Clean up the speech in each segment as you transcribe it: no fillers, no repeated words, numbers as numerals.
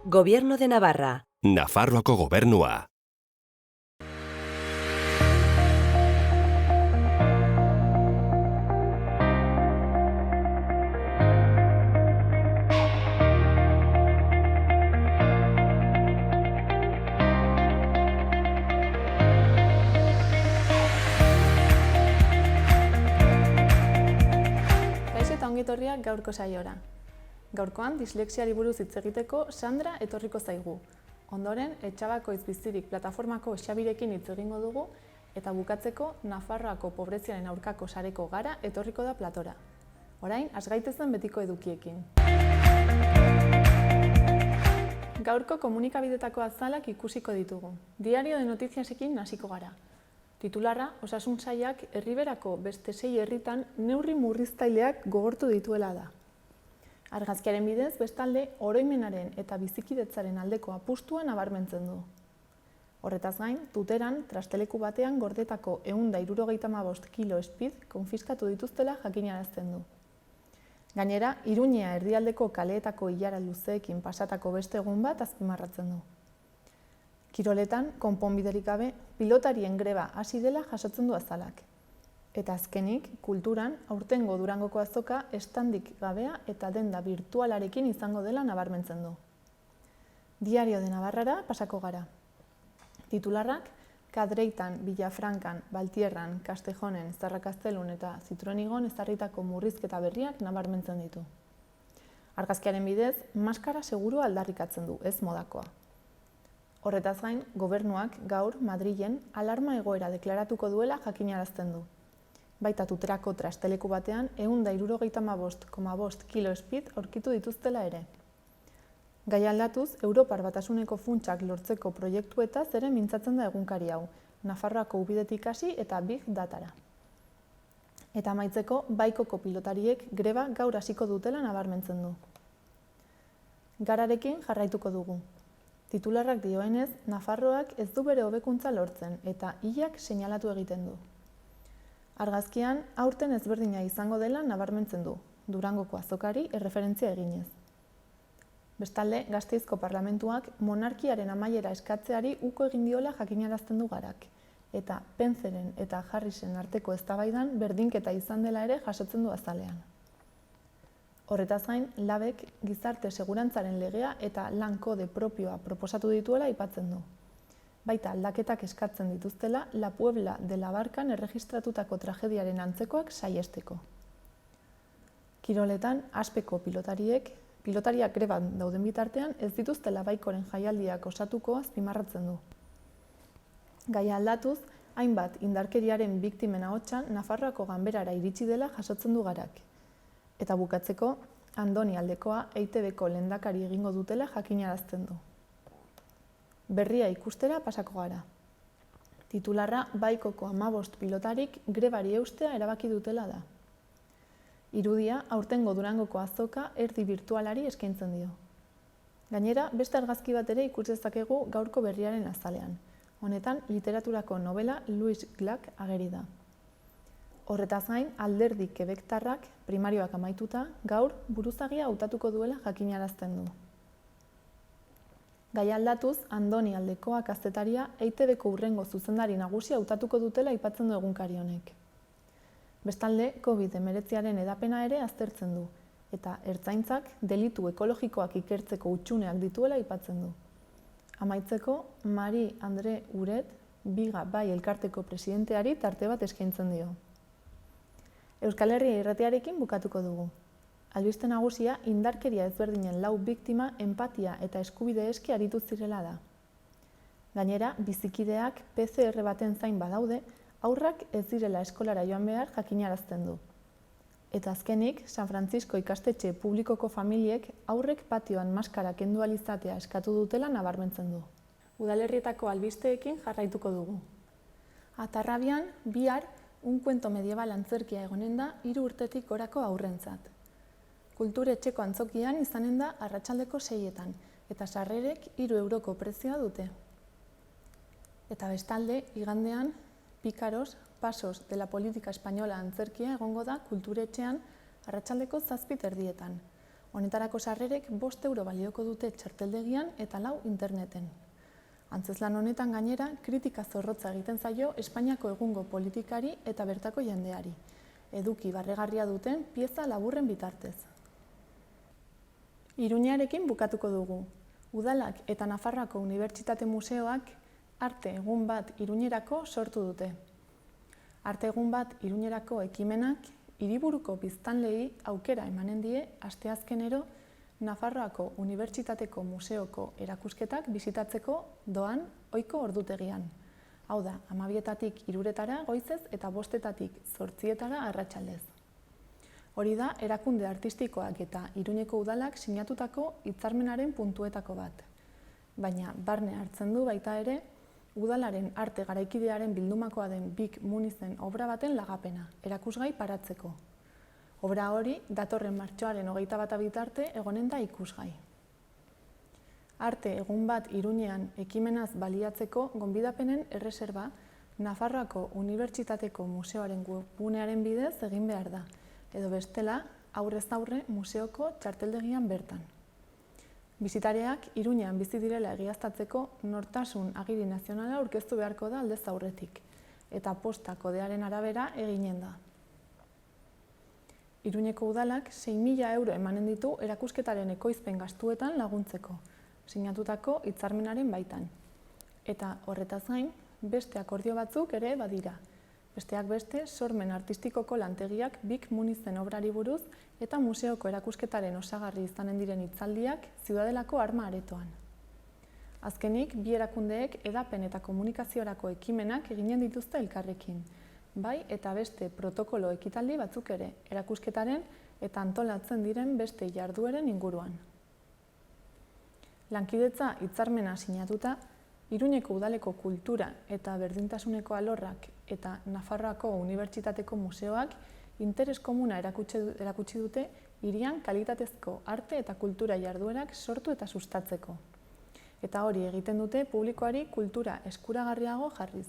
Gobierno de Navarra. Nafarroako gobernua. Etorriak gaurko saiora. Gaurkoan dislexiari buruz hitz egiteko Sandra etorriko zaigu. Ondoren, Etxabakoitz bizirik plataformako Xabirekin hitz egingo dugu eta bukatzeko Nafarroako pobreziaren aurkako sareko Gara etorriko da platora. Orain, has gaitezen betiko edukiekin. Gaurko komunikabidetako azalak ikusiko ditugu. Diario de Notiziasekin hasiko gara. Titularra, Osasun Sailak Erriberako beste 6 herritan neurri murriztaileak gogortu dituela da. Argazkiaren bidez, bestalde, oroimenaren eta bizikidetzaren aldeko apustua nabarmentzen du. Horretaz gain, Tuteran, trasteleku batean gordetako 175 kilo speed konfiskatu dituztela jakinarazten du. Gainera, Iruñea erdialdeko kaleetako ilara luzeekin pasatako beste egun bat azpimarratzen du. Kiroletan, konponbiderik gabe, pilotarien greba hasi dela jasotzen du azalak. Eta azkenik, kulturan, aurtengo Durangoko azoka estandik gabea eta denda virtualarekin izango dela nabarmentzen du. Diario de Navarrara pasako gara. Titularrak, Kadreitan, Villafrancan, Baltierran, Castejonen, Zarrakaztelun eta Zitronigon ezarritako murrizketa berriak nabarmentzen ditu. Argazkiaren bidez, maskara seguru aldarrikatzen du, ez modakoa. Horretaz gain, gobernuak gaur Madrilen alarma egoera deklaratuko duela jakinarazten du. Baita Tuterako trasteleku batean 175,5 kilo speed aurkitu dituztela ere. Gai aldatuz, Europar Batasuneko funtsak lortzeko proiektuetaz ere mintzatzen da egunkari hau, Nafarroako ubidetik hasi eta Big Datara. Eta amaitzeko, Baikoko pilotariek greba gaur hasiko dutela nabarmentzen du. Gararekin jarraituko dugu. Titularrak dioenez, Nafarroak ez du bere hobekuntza lortzen eta hilak seinalatu egiten du. Argazkian, aurten ezberdina izango dela nabarmentzen du, Durangoko azokari erreferentzia eginez. Bestalde, Gasteizko Parlamentuak monarkiaren amaiera eskatzeari uko egin diola jakinarazten du Garak, eta Pentzeren eta Harrisen arteko eztabaidan berdinketa izan dela ere jasotzen du azalean. Horretaz gain, Labek gizarte segurantzaren legea eta lan kode propioa proposatu dituela aipatzen du. Baita aldaketak eskatzen dituztela La Puebla de la Barcan erregistratutako tragediaren antzekoak saihesteko. Kiroletan, Aspeko pilotariak greban dauden bitartean ez dituztela Baikoren jaialdiak osatuko azpimarratzen du. Gaia aldatuz, hainbat indarkeriaren biktimen ahotsan Nafarroako ganberara iritsi dela jasotzen du Garak. Eta bukatzeko, Andoni aldekoa EITBko lehendakari egingo dutela jakinarazten du. Berria ikustera pasako gara. Titularra Baikoko 15 pilotarik grebari eustea erabaki dutela da. Irudia aurtengo Durangoko azoka erdi virtualari eskaintzen dio. Gainera, beste argazki bat ere ikus dezakegu gaurko berriaren azalean. Honetan, literaturako novela Louis Glück ageri da. Horretaz gain, alderdi kebektarrak, primarioak amaituta, gaur buruzagia hautatuko duela jakinarazten du. Gai aldatuz, Andoni aldekoa kazetaria EITBko hurrengo zuzendari nagusia hautatuko dutela aipatzen du egunkari honek. Bestalde, COVID-19aren edapena ere aztertzen du, eta ertzaintzak delitu ekologikoak ikertzeko hutsuneak dituela aipatzen du. Amaitzeko, Mari Andre Uret, Biga Bai elkarteko presidenteari tarte bat eskaintzen dio. Euskal Herria irratiarekin bukatuko dugu. Albiste nagusia indarkeria ezberdinen 4 biktima enpatia eta eskubide eski aritu zirela da. Gainera, bizikideak PCR baten zain badaude, haurrak ez direla eskolara joan behar jakinarazten du. Eta azkenik, San Francisco ikastetxe publikoko familiek haurrek patioan maskara kendu ahal izatea eskatu dutela nabarmentzen du. Udalerrietako albisteekin jarraituko dugu. Atarrabian, bihar, un cuento medieval antzerkia egonen da 3 urtetik gorako haurrentzat. Kulturetxeko antzokian izanen da arratsaldeko 6etan, eta sarrerek 3 euroko prezioa dute. Eta bestalde, igandean, Pícaros, Pasos de la Política Española antzerkia egongo da kulturetxean arratsaldeko 7:30. Honetarako sarrerek 5 euro balioko dute txarteldegian eta 4 interneten. Antzezlan honetan gainera, kritika zorrotza egiten zaio Espainiako egungo politikari eta bertako jendeari, eduki barregarria duten pieza laburren bitartez. Iruñarekin bukatuko dugu. Udalak eta Nafarroako Unibertsitate Museoak arte egun bat Iruñerako sortu dute. Arte egun bat Iruñerako ekimenak hiriburuko biztanleei aukera emanen die asteazkenero Nafarroako Unibertsitateko Museoko erakusketak bisitatzeko doan ohiko ordutegian. Hau da, 12etatik 3etara goizez eta 5etatik 8etara arratsaldez. Hori da, erakunde artistikoak eta Iruñeko udalak sinatutako hitzarmenaren puntuetako bat. Baina, barne hartzen du baita ere, udalaren arte garaikidearen bildumakoa den Big Munizen obra baten lagapena, erakusgai paratzeko. Obra hori, datorren martxoaren 21 bitarte egonen da ikusgai. Arte egun bat Iruñean ekimenaz baliatzeko gonbidapenen erreserba Nafarroako Unibertsitateko Museoaren webgunearen bidez egin behar da, edo bestela aurrez aurre museoko txarteldegian bertan. Bisitariak Iruñean bizi direla egiaztatzeko nortasun agiri nazionala aurkeztu beharko da aldez aurretik, eta posta kodearen arabera eginen da. Iruñeko udalak 6.000 euro emanen ditu erakusketaren ekoizpen gastuetan laguntzeko, sinatutako hitzarmenaren baitan. Eta horretaz gain, beste akordio batzuk ere badira. Besteak beste, sormen artistikoko lantegiak Big Munizen obrari buruz eta museoko erakusketaren osagarri izanen diren hitzaldiak Ziudadelako Arma Aretoan. Azkenik, bi erakundeek edapen eta komunikaziorako ekimenak eginen dituzte elkarrekin, bai eta beste protokolo ekitaldi batzuk ere, erakusketaren eta antolatzen diren beste jardueren inguruan. Lankidetza hitzarmena sinatuta, Iruñeko udaleko kultura eta berdintasuneko alorrak eta Nafarroako Unibertsitateko Museoak interes komuna erakutsi dute hirian kalitatezko arte eta kultura jarduerak sortu eta sustatzeko. Eta hori egiten dute publikoari kultura eskuragarriago jarriz,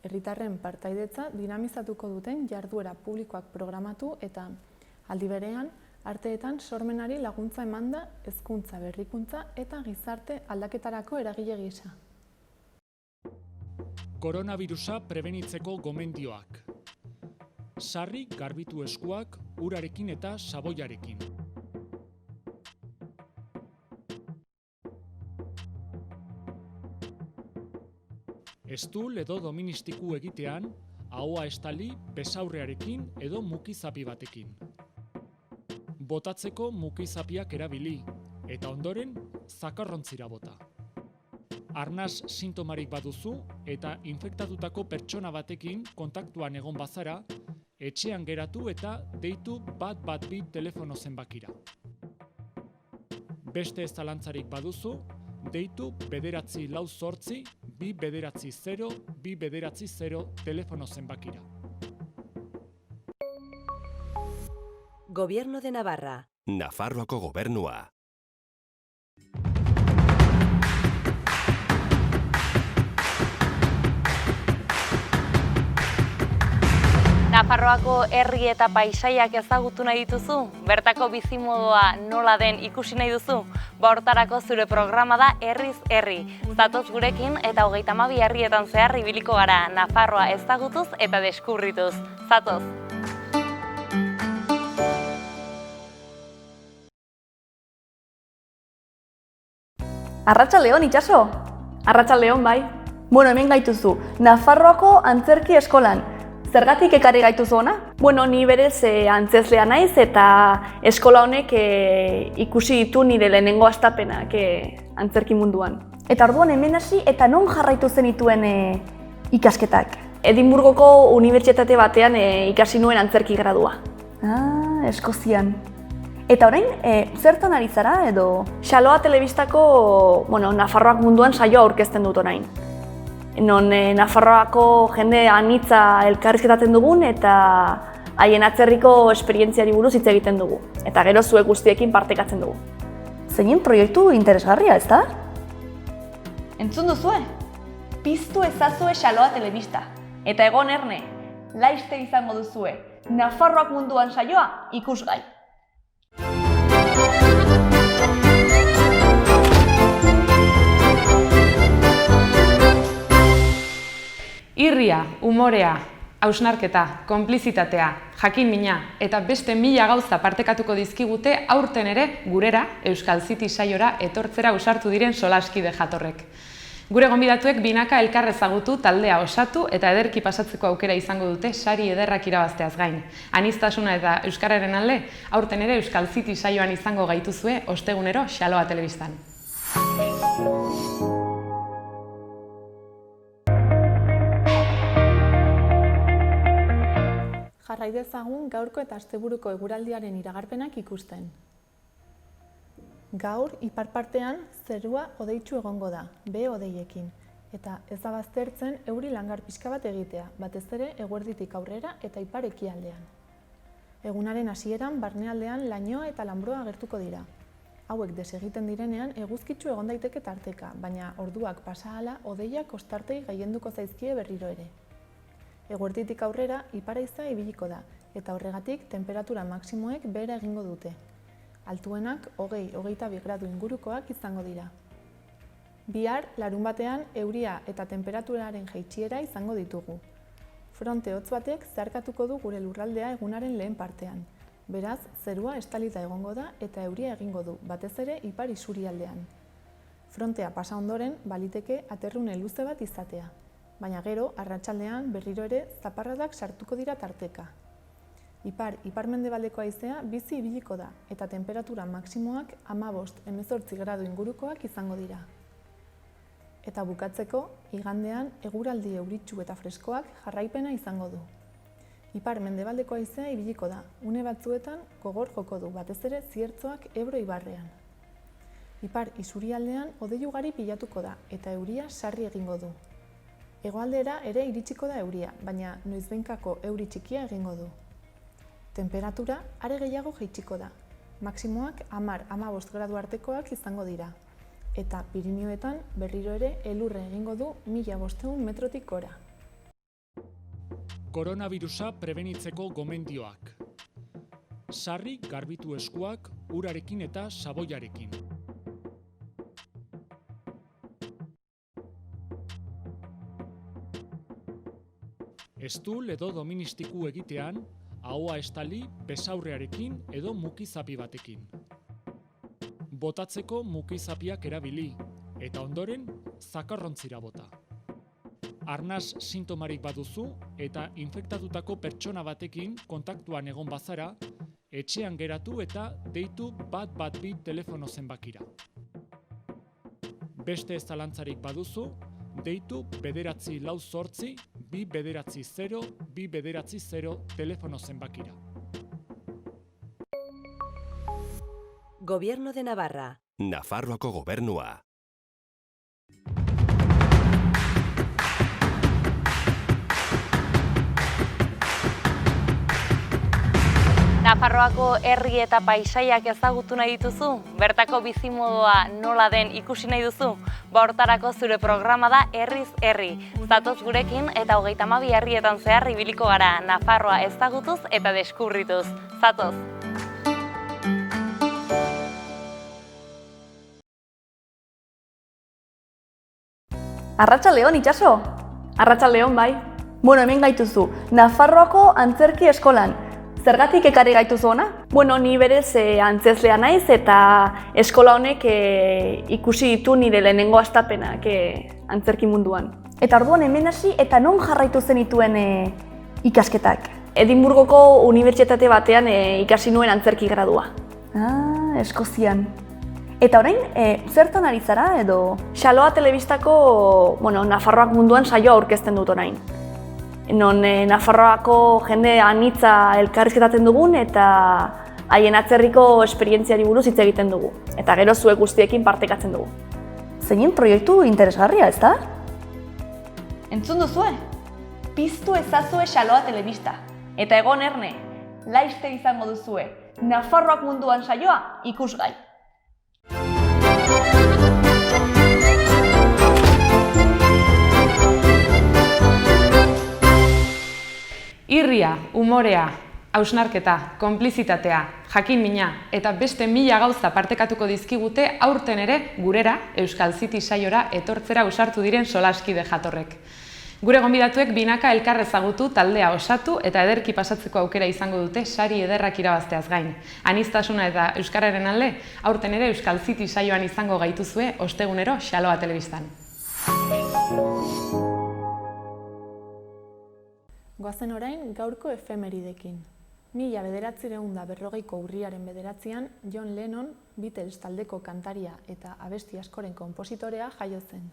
herritarren partaidetza dinamizatuko duten jarduera publikoak programatu eta aldi berean arteetan sormenari laguntza emanda hezkuntza berrikuntza eta gizarte aldaketarako eragile gisa. Koronavirusa prebenitzeko gomendioak. Sarri garbitu eskuak urarekin eta saboiarekin. Estul edo doministiku egitean, ahoa estali besaurrearekin edo mukizapi batekin. Botatzeko mukizapiak erabili, eta ondoren zakarrontzira bota. Arnaz sintomarik baduzu eta infektatutako pertsona batekin kontaktuan egon bazara, etxean geratu eta deitu 112 telefono zenbakira. Beste ez zalantzarik baduzu, deitu 948 290 290 telefono zenbakira. Gobierno de Navarra. Nafarroako gobernua. Nafarroako herri eta paisaiak ezagutu nahi dituzu? Bertako bizimodoa nola den ikusi nahi duzu? Hortarako zure programa da Herriz Herri. Zatoz gurekin eta 32 herrietan zehar ibiliko gara, Nafarroa ezagutuz eta deskubrituz. Zatoz! Arratsaldeon, itxaso? Arratsaldeon, bai. Bueno, hemen gaituzu, Nafarroako antzerki eskolan. Zergatik ekarri gaituzu ona? Bueno, ni berez antzezlea naiz eta eskola honek ikusi ditu nire lehenengo hastapenak antzerki munduan. Eta orduan hemen hasi eta non jarraitu zenituen ikasketak? Edinburgoko unibertsitate batean ikasi nuen antzerki gradua. Eskozian. Eta orain, zertan ari zara edo? Xaloa telebistako, Nafarroak munduan saioa aurkezten dut orain. Non Nafarroako jende anitza elkarrizketatzen dugun eta haien atzerriko esperientziari buruz hitz egiten dugu. Eta gero zuek guztiekin partekatzen dugu. Zeinen proiektu interesgarria, ezta? Entzun duzue? Piztu ezazue Xaloa telebista. Eta egon erne, laiste izango duzue. Nafarroak munduan saioa ikusgai. Irria, umorea, hausnarketa, konplizitatea, jakin mina eta beste 1000 gauza partekatuko dizkigute aurten ere gurera, Euskal City saiora etortzera ausartu diren solaskide jatorrek. Gure gonbidatuek binaka elkar ezagutu, taldea osatu eta ederki pasatzeko aukera izango dute sari ederrak irabazteaz gain. Aniztasuna eta euskararen alde, aurten ere Euskal City saioan izango gaituzue ostegunero Xaloa telebistan. Jarrai dezagun gaurko eta asteburuko eguraldiaren iragarpenak ikusten. Gaur, ipar partean, zerua hodeitsu egongo da, behe-hodeiekin, eta ez da baztertzen euri langar pixka bat egitea, batez ere eguerditik aurrera eta ipar ekialdean. Egunaren hasieran barnealdean lainoa eta lanbroa agertuko dira. Hauek desegiten direnean eguzkitsu egon daiteke tarteka, baina orduak pasa ahala hodeiak ostartei gailenduko zaizkie berriro ere. Eguerditik aurrera ipar haiza ibiliko da, eta horregatik tenperatura maksimoek behera egingo dute. Altuenak 20–22 gradu ingurukoak izango dira. Bihar, larunbatean, euria eta temperaturaren jaitsiera izango ditugu. Fronte hotz batek zeharkatuko du gure lurraldea egunaren lehen partean. Beraz, zerua estalita egongo da eta euria egingo du, batez ere ipar isurialdean. Frontea pasa ondoren, baliteke aterrune luze bat izatea. Baina gero, arratsaldean berriro ere zaparradak sartuko dira tarteka. Ipar-mendebaldeko haizea bizi ibiliko da eta temperatura maksimoak 15–18 gradu ingurukoak izango dira. Eta bukatzeko, igandean eguraldi euritsu eta freskoak jarraipena izango du. Ipar-mendebaldeko haizea ibiliko da, une batzuetan gogor joko du, batez ere ziertzoak Ebro ibarrean. Ipar isurialdean hodei ugari pilatuko da eta euria sarri egingo du. Hegoaldera ere iritsiko da euria, baina noizbehinkako euri txikia egingo du. Temperatura are gehiago jaitsiko da. Maksimoak 10–15 gradu artekoak izango dira. Eta Pirinioetan berriro ere elurre egingo du 1500 metrotik gora. Koronavirusa prebenitzeko gomendioak. Sarri garbitu eskuak urarekin eta saboiarekin. Estul edo doministiku egitean, ahoa estali besaurrearekin edo mukizapi batekin. Botatzeko mukizapiak erabili, eta ondoren zakarrontzira bota. Arnas sintomarik baduzu eta infektatutako pertsona batekin kontaktuan egon bazara, etxean geratu eta deitu 112 telefono zenbakira. Beste zalantzarik baduzu, deitu 948 290 290 telefono zenbakira. Gobierno de Navarra. Nafarroako gobernua. Nafarroako herri eta paisaiak ezagutu nahi dituzu? Bertako bizimodua nola den ikusi nahi duzu? Hortarako zure programa da Herriz Herri. Zatoz gurekin eta 32 herrietan zehar ibiliko gara, Nafarroa ezagutuz eta deskubrituz. Zatoz! Arratsaldeon itxaso! Arratsaldeon bai. Bueno, hemen gaituzu, Nafarroako antzerki eskolan. Zergatik ekarri gaituzu ona? Bueno, ni berez antzezlea naiz eta eskola honek ikusi ditu nire lehenengo hastapenak antzerki munduan. Eta orduan hemen hasi eta non jarraitu zenituen ikasketak? Edinburgoko unibertsitate batean ikasi nuen antzerki gradua. Eskozian. Eta orain, zertan ari zara edo? Xaloa telebistako, Nafarroak munduan saioa aurkezten dut orain. Non Nafarroako jende anitza elkarrizketatzen dugun eta haien atzerriko esperientziari buruz hitz egiten dugu. Eta gero zuek guztiekin partekatzen dugu. Zein proiektu interesgarria, ezta? Entzun duzue? Piztu ezazue Xaloa telebista. Eta egon erne, laiste izango duzue. Nafarroak munduan saioa ikusgai. Irria, umorea, hausnarketa, konplizitatea, jakin mina eta beste 1000 gauza partekatuko dizkigute aurten ere gurera, Euskal City saiora etortzera ausartu diren solaskide jatorrek. Gure gonbidatuek binaka elkar ezagutu, taldea osatu eta ederki pasatzeko aukera izango dute sari ederrak irabazteaz gain. Aniztasuna eta euskararen alde, aurten ere Euskal City saioan izango gaituzue ostegunero Xaloa telebistan. Goazen orain gaurko efemeridekin. 1940ko urriaren 9an John Lennon, Beatles taldeko kantaria eta abesti askoren konpositorea jaio zen.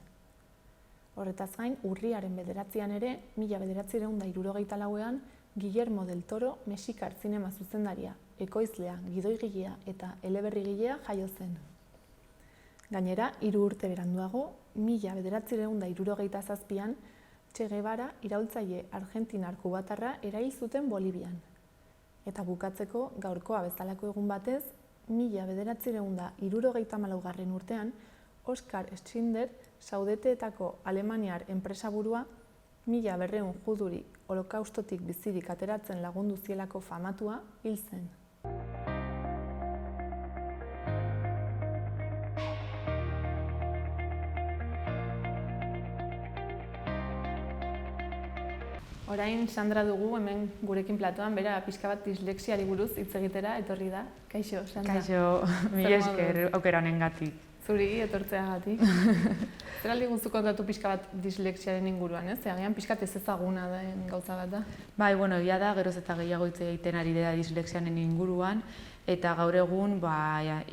Horretaz gain, urriaren 9an ere, 1964an Guillermo del Toro, mexikar zinema zuzendaria, ekoizlea, gidoigilea eta eleberrigilea jaio zen. Gainera, 3 urte beranduago, 1967an Che Guevara iraultzaile argentinar-kubatarra erail zuten Bolivian. Eta bukatzeko, gaurkoa bezalako egun batez, 1974 urtean, Oskar Schindler, Saudeteetako alemaniar enpresaburua, 1200 juduri holokaustotik bizirik ateratzen lagundu zielako famatua hil zen. Orain Sandra dugu hemen gurekin platoan, bera pixka bat dislexiari buruz hitz egitera etorri da. Kaixo, Sandra. Kaixo, mila esker aukera honengatik. Zuri etortzeagatik. Zer aldi guztu kontatu pixka bat dislexiaren inguruan, ez? Agian pixka ez ezaguna den gauza bat da. Bai, bueno, egia da, geroz eta gehiago hitz egiten ari dela dislexianen inguruan, eta gaur egun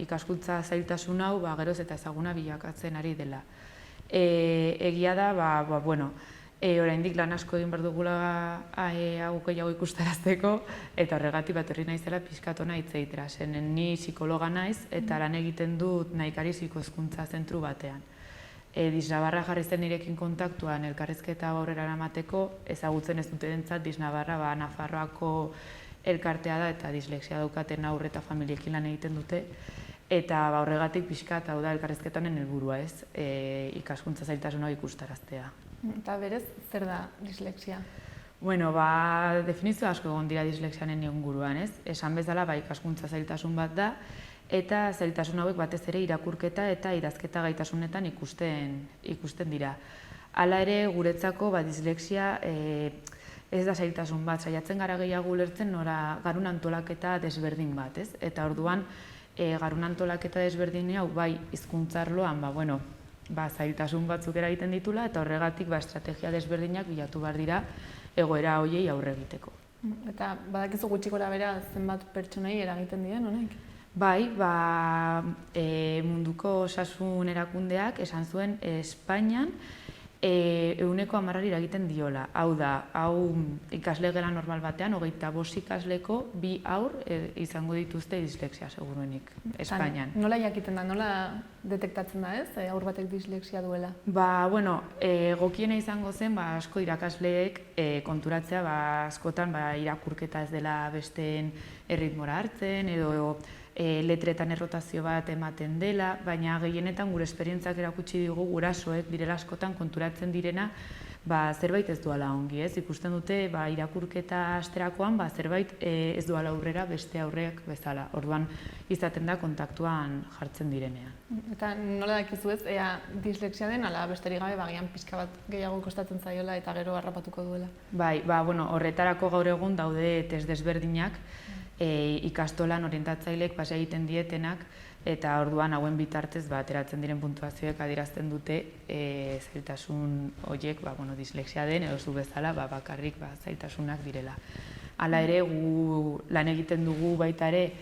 ikaskuntza zailtasun hau geroz eta ezaguna bilakatzen ari dela. Egia da, oraindik lan asko egin behar dugula hau gehiago ikustarazteko, eta horregatik bat herri naizela pixkatona hitz egitera. Ni psikologa naiz eta lan egiten dut Nahikari psikohezkuntza zentru batean. Disnabarra jarri zen nirekin kontaktuan elkarrizketa aurrera eramateko, ezagutzen ez dutenentzat Disnabarra Nafarroako elkartea da eta dislexia daukaten haur eta familiekin lan egiten dute. Eta horregatik pixkat hau da elkarrizketa honen helburua, ez? Ikaskuntza zailtasun hau ikustaraztea. Eta berez, zer da dislexia? Bueno, definizio asko egon dira dislexianen inguruan, ez? Esan bezala, ikaskuntza zailtasun bat da, eta zailtasun hauek batez ere irakurketa eta idazketa gaitasunetan ikusten dira. Hala ere, guretzako dislexia ez da zailtasun bat, saiatzen gara gehiago ulertzen nora garun antolaketa desberdin bat, ez? Eta orduan, garun antolaketa desberdin hau hizkuntza arloan, zailtasun batzuk eragiten ditula eta horregatik estrategia desberdinak bilatu behar dira egoera horiei aurre egiteko. Eta badakizu gutxi gorabehera zenbat pertsonei eragiten diren honek? Bai, munduko osasun erakundeak esan zuen Espainian 100% eragiten diola. Hau da, ikasle gela normal batean, 25 ikasleko 2 haur izango dituzte dislexia seguruenik Espainian. Nola jakiten da, nola detektatzen da ez, haur batek dislexia duela? Egokiena izango zen, asko irakasleek konturatzea askotan irakurketa ez dela besteen erritmora hartzen edo letretan errotazio bat ematen dela, baina gehienetan gure esperientzak erakutsi digu gurasoek direla askotan konturatzen direna zerbait ez duala ongi, ez? Ikusten dute irakurketa asterakoan zerbait ez duala aurrera beste aurreak bezala. Orduan izaten da kontaktuan jartzen direnean. Eta nola dakizu ez, ea dislexia den, ala besterik gabe bagian pixka bat gehiago kostatzen zaiola eta gero harrapatuko duela? Horretarako gaur egun daude test desberdinak, ikastolan orientatzaileek pasa egiten dietenak, eta orduan hauen bitartez ateratzen diren puntuazioek adierazten dute zailtasun horiek dislexia den edo zu bezala bakarrik zailtasunak direla. Hala ere, gu lan egiten dugu baita ere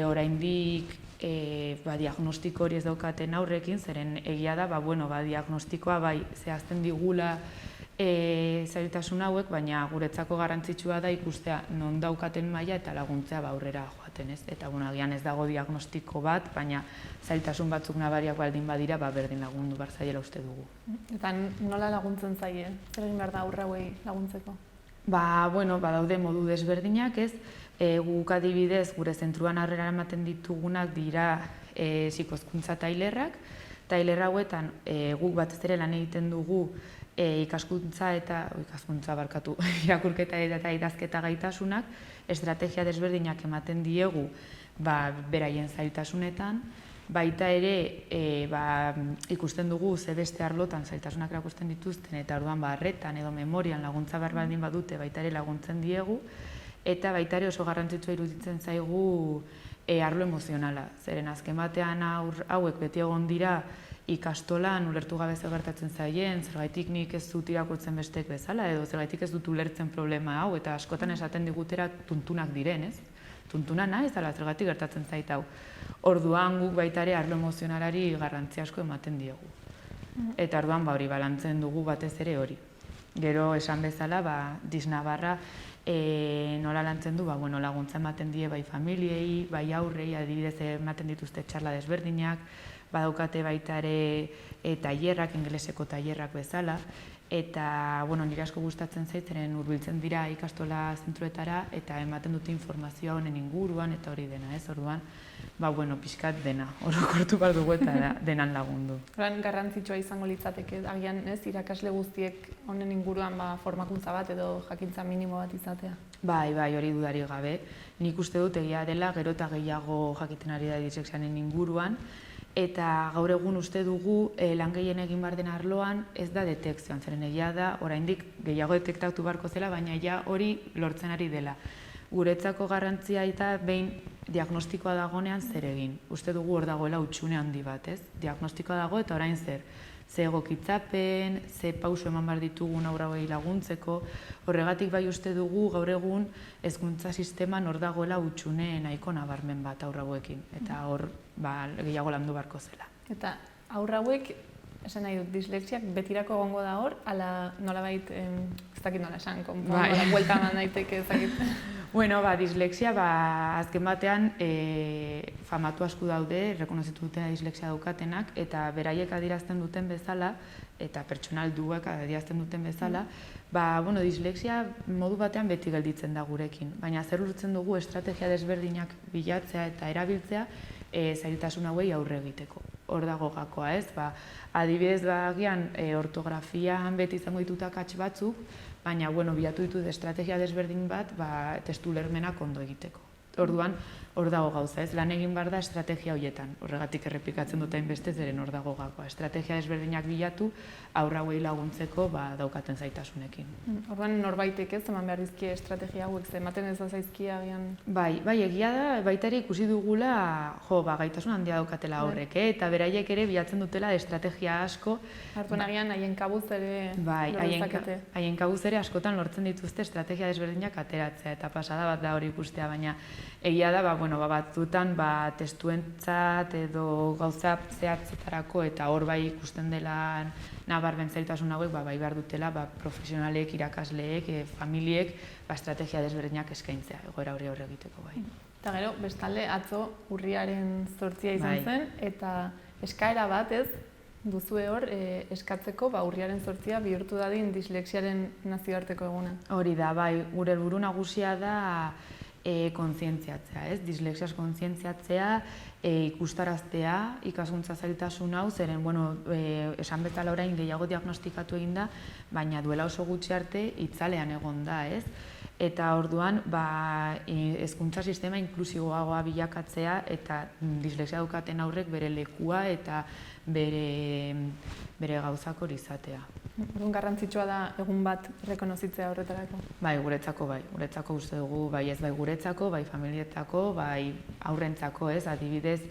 oraindik diagnostiko hori ez daukaten aurrekin, zeren egia da diagnostikoa zehazten digula zailtasun hauek, baina guretzako garrantzitsua da ikustea non daukaten maila eta laguntzea aurrera joaten, ez? Eta agian ez dago diagnostiko bat, baina zailtasun batzuk nabariak baldin badira, berdin lagundu behar zaiela uste dugu. Eta nola laguntzen zaie? Zer egin behar da aurre hauei laguntzeko? Badaude modu desberdinak, ez? Guk adibidez, gure zentruan aurrera ematen ditugunak dira psikohezkuntza tailerrak. Tailer hauetan guk batez ere lan egiten dugu irakurketa eta idazketa gaitasunak, estrategia desberdinak ematen diegu beraien zailtasunetan, Baita ere, ikusten dugu ze beste arlotan zailtasunak erakusten dituzten, eta orduan arretan edo memorian laguntza behar baldin badute baita ere laguntzen diegu, eta baita ere oso garrantzitsua iruditzen zaigu arlo emozionala. Zeren azken batean hauek beti egon dira ikastolan ulertu gabe zer gertatzen zaien, zergaitik nik ez dut irakurtzen besteek bezala, edo zergaitik ez dut ulertzen problema hau, eta askotan esaten digutera tuntunak diren, ez? Tuntuna naiz, ala zergatik gertatzen zait hau. Orduan guk baita ere arlo emozionalari garrantzi asko ematen diegu. Eta orduan hori balantzen dugu batez ere hori. Gero esan bezala, Disnabarra nola lantzen du, laguntza ematen die bai familiei, bai aurrei, adibidez ematen dituzte txarla desberdinak, badaukate baita ere tailerrak, ingeleseko tailerrak bezala, eta nire asko gustatzen zait, zeren hurbiltzen dira ikastola zentroetara eta ematen dute informazioa honen inguruan eta hori dena, ez? Orduan, pixkat dena, orokortu behar dugu eta denan lagundu. Horren garrantzitsua izango litzateke, agian ez, irakasle guztiek honen inguruan formakuntza bat edo jakintza minimo bat izatea. Bai, hori dudarik gabe. Nik uste dut egia dela gero eta gehiago jakiten ari da dislexianen inguruan, eta gaur egun uste dugu lan gehien egin behar den arloan ez da detekzioan, zeren egia da, oraindik gehiago detektatu beharko zela, baina ja hori lortzen ari dela. Guretzako garrantzia eta behin diagnostikoa dagonean zer egin. Uste dugu hor dagoela hutsune handi bat, ez? Diagnostikoa dago eta orain zer. Ze egokitzapen, ze pauso eman behar ditugun haur hauei laguntzeko. Horregatik bai uste dugu gaur egun hezkuntza sisteman hor dagoela hutsune nahiko nabarmen bat haur hauekin. Eta hor gehiago landu beharko zela. Eta haur hauek, esan nahi dut, dislexiak betirako egongo da hor, ala nolabait, ez dakit nola esan, nola buelta eman daiteke ez dakit. Dislexia, azken batean, famatu asko daude, rekonozitu duten dislexia daukatenak, eta beraiek adierazten duten bezala, eta pertsonal duek adierazten duten bezala, dislexia modu batean beti gelditzen da gurekin. Baina zer urtzen dugu estrategia desberdinak bilatzea eta erabiltzea zailtasun hauei aurre egiteko. Hor dago gakoa, ez? Adibidez, agian ortografian beti izango dituta akats batzuk, baina bilatu ditut estrategia desberdin bat testu ulermenak ondo egiteko. Orduan, hor dago gauza, ez? Lan egin behar da estrategia horietan. Horregatik errepikatzen dut hainbeste zeren hor dago gakoa. Estrategia desberdinak bilatu, aurra hauei laguntzeko daukaten zaitasunekin. Orduan norbaitek ez, eman behar dizkie estrategia hauek, ematen ez da zaizkia agian? Bai, egia da, baita ere ikusi dugula, gaitasun handia daukatela horrek, eta beraiek ere bilatzen dutela estrategia asko. Hartuan agian haien kabuz ere lortzakete. Haien kabuz ere askotan lortzen dituzte estrategia desberdinak ateratzea, eta pasada bat da hori ikustea, baina egia da, batzutan testuentzat edo gauza zehatzetarako eta hor bai ikusten dela nabarmen zailtasun hauek bai behar dutela profesionalek, irakasleek, familiek estrategia desberdinak eskaintzea, egoera hori aurre egiteko bai. Eta gero, bestalde, atzo urriaren 8 izan zen, eta eskaera bat ez, duzue hor eskatzeko urriaren 8 bihurtu dadin dislexiaren nazioarteko eguna. Hori da, gure helburu nagusia da kontzientziatzea, ez? Dislexiaz kontzientziatzea, ikustaraztea, ikaskuntza zailtasun hau, zeren, esan bezala orain gehiago diagnostikatu egin da, baina duela oso gutxi arte itzalean egon da, ez? Eta orduan, hezkuntza sistema inklusiboagoa bilakatzea eta dislexia daukaten haurrek bere lekua eta bere gauzak hori izatea. Orduan garrantzitsua da egun bat rekonozitzea horretarako? Guretzako uste dugu, ez guretzako, familietako, aurrentzako, ez, adibidez,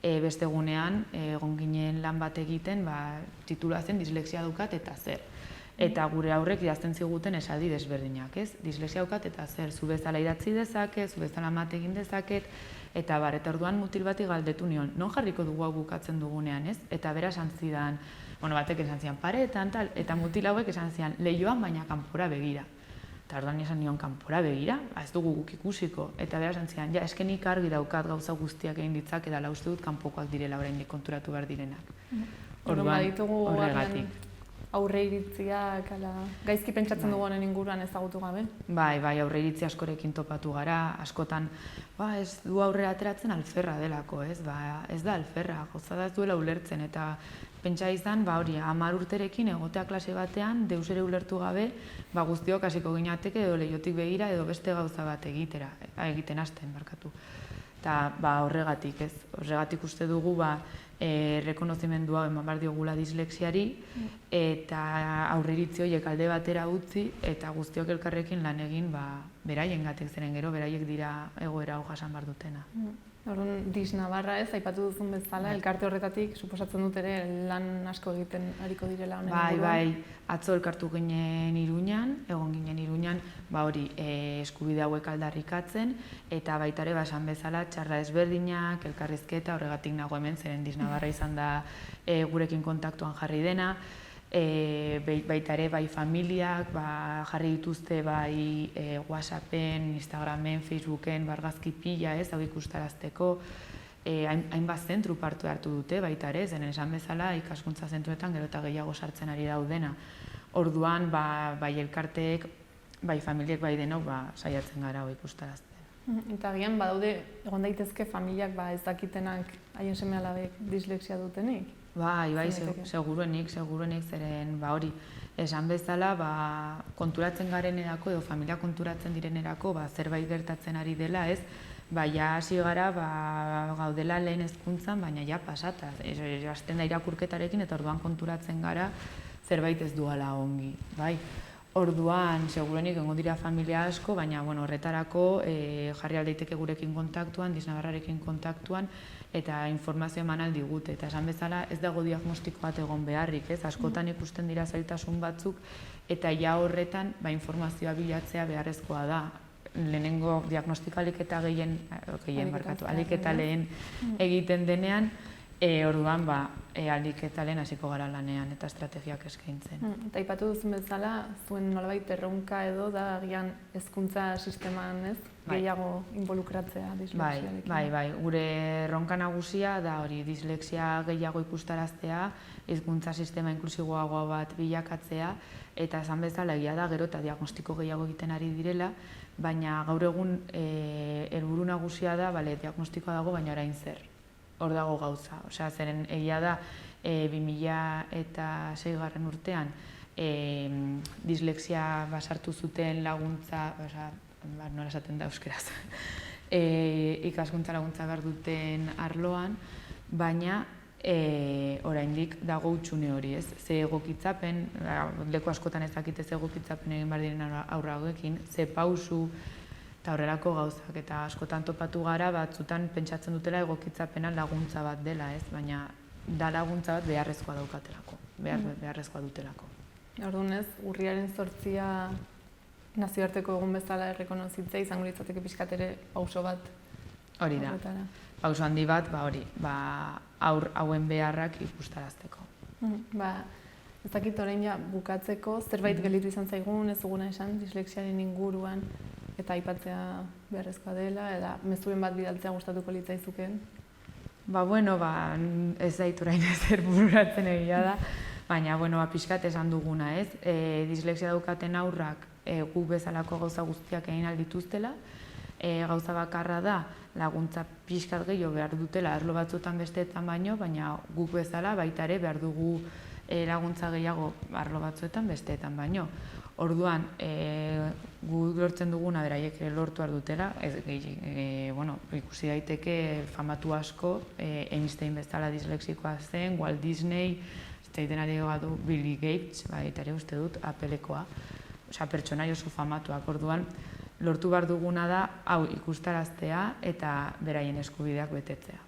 beste egunean, egon ginen lan bat egiten, titula zen dislexia daukat eta zer. Eta gure aurrek idazten ziguten esaldi desberdinak, ez? Dislexia daukat eta zer, zu bezala idatzi dezaket, zu bezala mat egin dezaket, eta orduan mutil bati galdetu nion, non jarriko dugu hau bukatzen dugunean, ez? Eta bera esan zidan, batek esan zidan paretan, eta mutil hauek esan zidan lehioan baina kanpora begira. Eta orduan esan nion kanpora begira, ez dugu guk ikusiko. Eta bera esan zidan, eskenik argi daukat gauza guztiak egin ditzak, edala uste dut kanpokoak direla oraindik konturatu behar direnak. Orduan baditugu aurre iritziak, gaizki pentsatzen dugu honen inguruan ezagutu gabe? Bai, aurre iritzi askorekin topatu gara, askotan, ez du aurrera ateratzen alferra delako, ez? Ez da alferra, gauza da ez duela ulertzen, eta pentsa izan, 10 urterekin egotea klase batean, deus ere ulertu gabe, guztiok hasiko ginateke edo leihotik begira edo beste gauza bat egiten hasten, barkatu. Eta horregatik, horregatik uste dugu rekonozimendua eman behar diogula dislexiari eta aurreiritzi horiek alde batera utzi eta guztiok elkarrekin lan egin beraiengatik, zeren gero beraiek dira egoera hau jasan behar dutena. Orduan, DIS Navarra aipatu duzun bezala, elkarte horretatik suposatzen dut ere lan asko egiten ariko direla honen inguruan. Bai, atzo elkartu ginen Iruñan, egon ginen Iruñan, eskubide hauek aldarrikatzen, eta baita ere esan bezala txarra ezberdinak, elkarrizketa, horregatik nago hemen, zeren DIS Navarra izan da gurekin kontaktuan jarri dena, baita ere bai familiak jarri dituzte bai WhatsAppen, Instagramen, Facebooken, argazki pila hau ikustarazteko, hainbat zentru parte hartu dute baita ere, zenen esan bezala ikaskuntza zentruetan gero eta gehiago sartzen ari daudena. Orduan bai elkarteek, bai familiek, bai denok saiatzen gara hau ikustarazten. Eta agian badaude egon daitezke familiak ez dakitenak haien seme-alabek dislexia dutenik? Bai, seguruenik, zeren hori, esan bezala konturatzen garenerako edo familia konturatzen direnerako zerbait gertatzen ari dela, ja hasi gara gaudela lehen hezkuntzan, baina ja pasata, hasten da irakurketarekin eta orduan konturatzen gara zerbait ez duala ongi, bai. Orduan, seguruenik egongo dira familia asko, baina horretarako jarri aldaiteke gurekin kontaktuan, DIS Navarrarekin kontaktuan, eta informazio eman aldigute. Eta esan bezala ez dago diagnostiko bat egon beharrik, askotan ikusten dira zailtasun batzuk, eta ja horretan informazioa bilatzea beharrezkoa da. Lehenengo diagnostiko aliketa lehen egiten denean, orduan aliketa lehen hasiko gara lanean eta estrategiak eskaintzen. Eta aipatu duzun bezala, zuen nolabait erronka edo da agian hezkuntza sisteman gehiago involukratzea dislexiarekin. Bai, gure erronka nagusia da hori dislexia gehiago ikustaraztea, hezkuntza sistema inklusiboago bat bilakatzea, eta esan bezala egia da gero eta diagnostiko gehiago egiten ari direla, baina gaur egun helburu nagusia da, diagnostikoa dago, baina orain zer. Hor dago gauza, zeren egia da 2006 urtean dislexia sartu zuten laguntza, nola esaten da euskeraz, ikaskuntza laguntza behar duten arloan, baina oraindik dago hutsune hori, ze egokitzapen, leku askotan ez dakite ze egokitzapen egin behar diren aurra hauekin, ze pausu, eta horrelako gauzak, eta askotan topatu gara, batzutan pentsatzen dutela egokitzapena laguntza bat dela, baina da laguntza bat beharrezkoa daukatelako, beharrezkoa dutelako. Orduan urriaren 8 nazioarteko egun bezala errekonozitzea izango litzateke pixkat ere pauso bat. Hori da, pauso handi bat, hauen beharrak ikustarazteko. Ez dakit orain bukatzeko, zerbait gelditu izan zaigun, ez duguna esan, dislexiaren inguruan, eta aipatzea beharrezkoa dela, eta mezuren bat bidaltzea gustatuko litzaizuken? Ez zaitu orain ezer bururatzen egia da, baina pixkat esan duguna, dislexia daukaten aurrak guk bezalako gauza guztiak egin aldituztela, gauza bakarra da laguntza pixkat gehiago behar dutela arlo batzuetan besteetan baino, baina guk bezala baita ere behar dugu laguntza gehiago arlo batzuetan besteetan baino. Orduan, gu lortzen duguna beraiek lortu behar dutela, ikusi daiteke famatu asko, Einstein bezala dislexikoa zen, Walt Disney, zaiten ari du Bill Gates, eta ere uste dut Applekoa, pertsonai oso famatuak. Orduan, lortu behar duguna da hau ikustaraztea eta beraien eskubideak betetzea.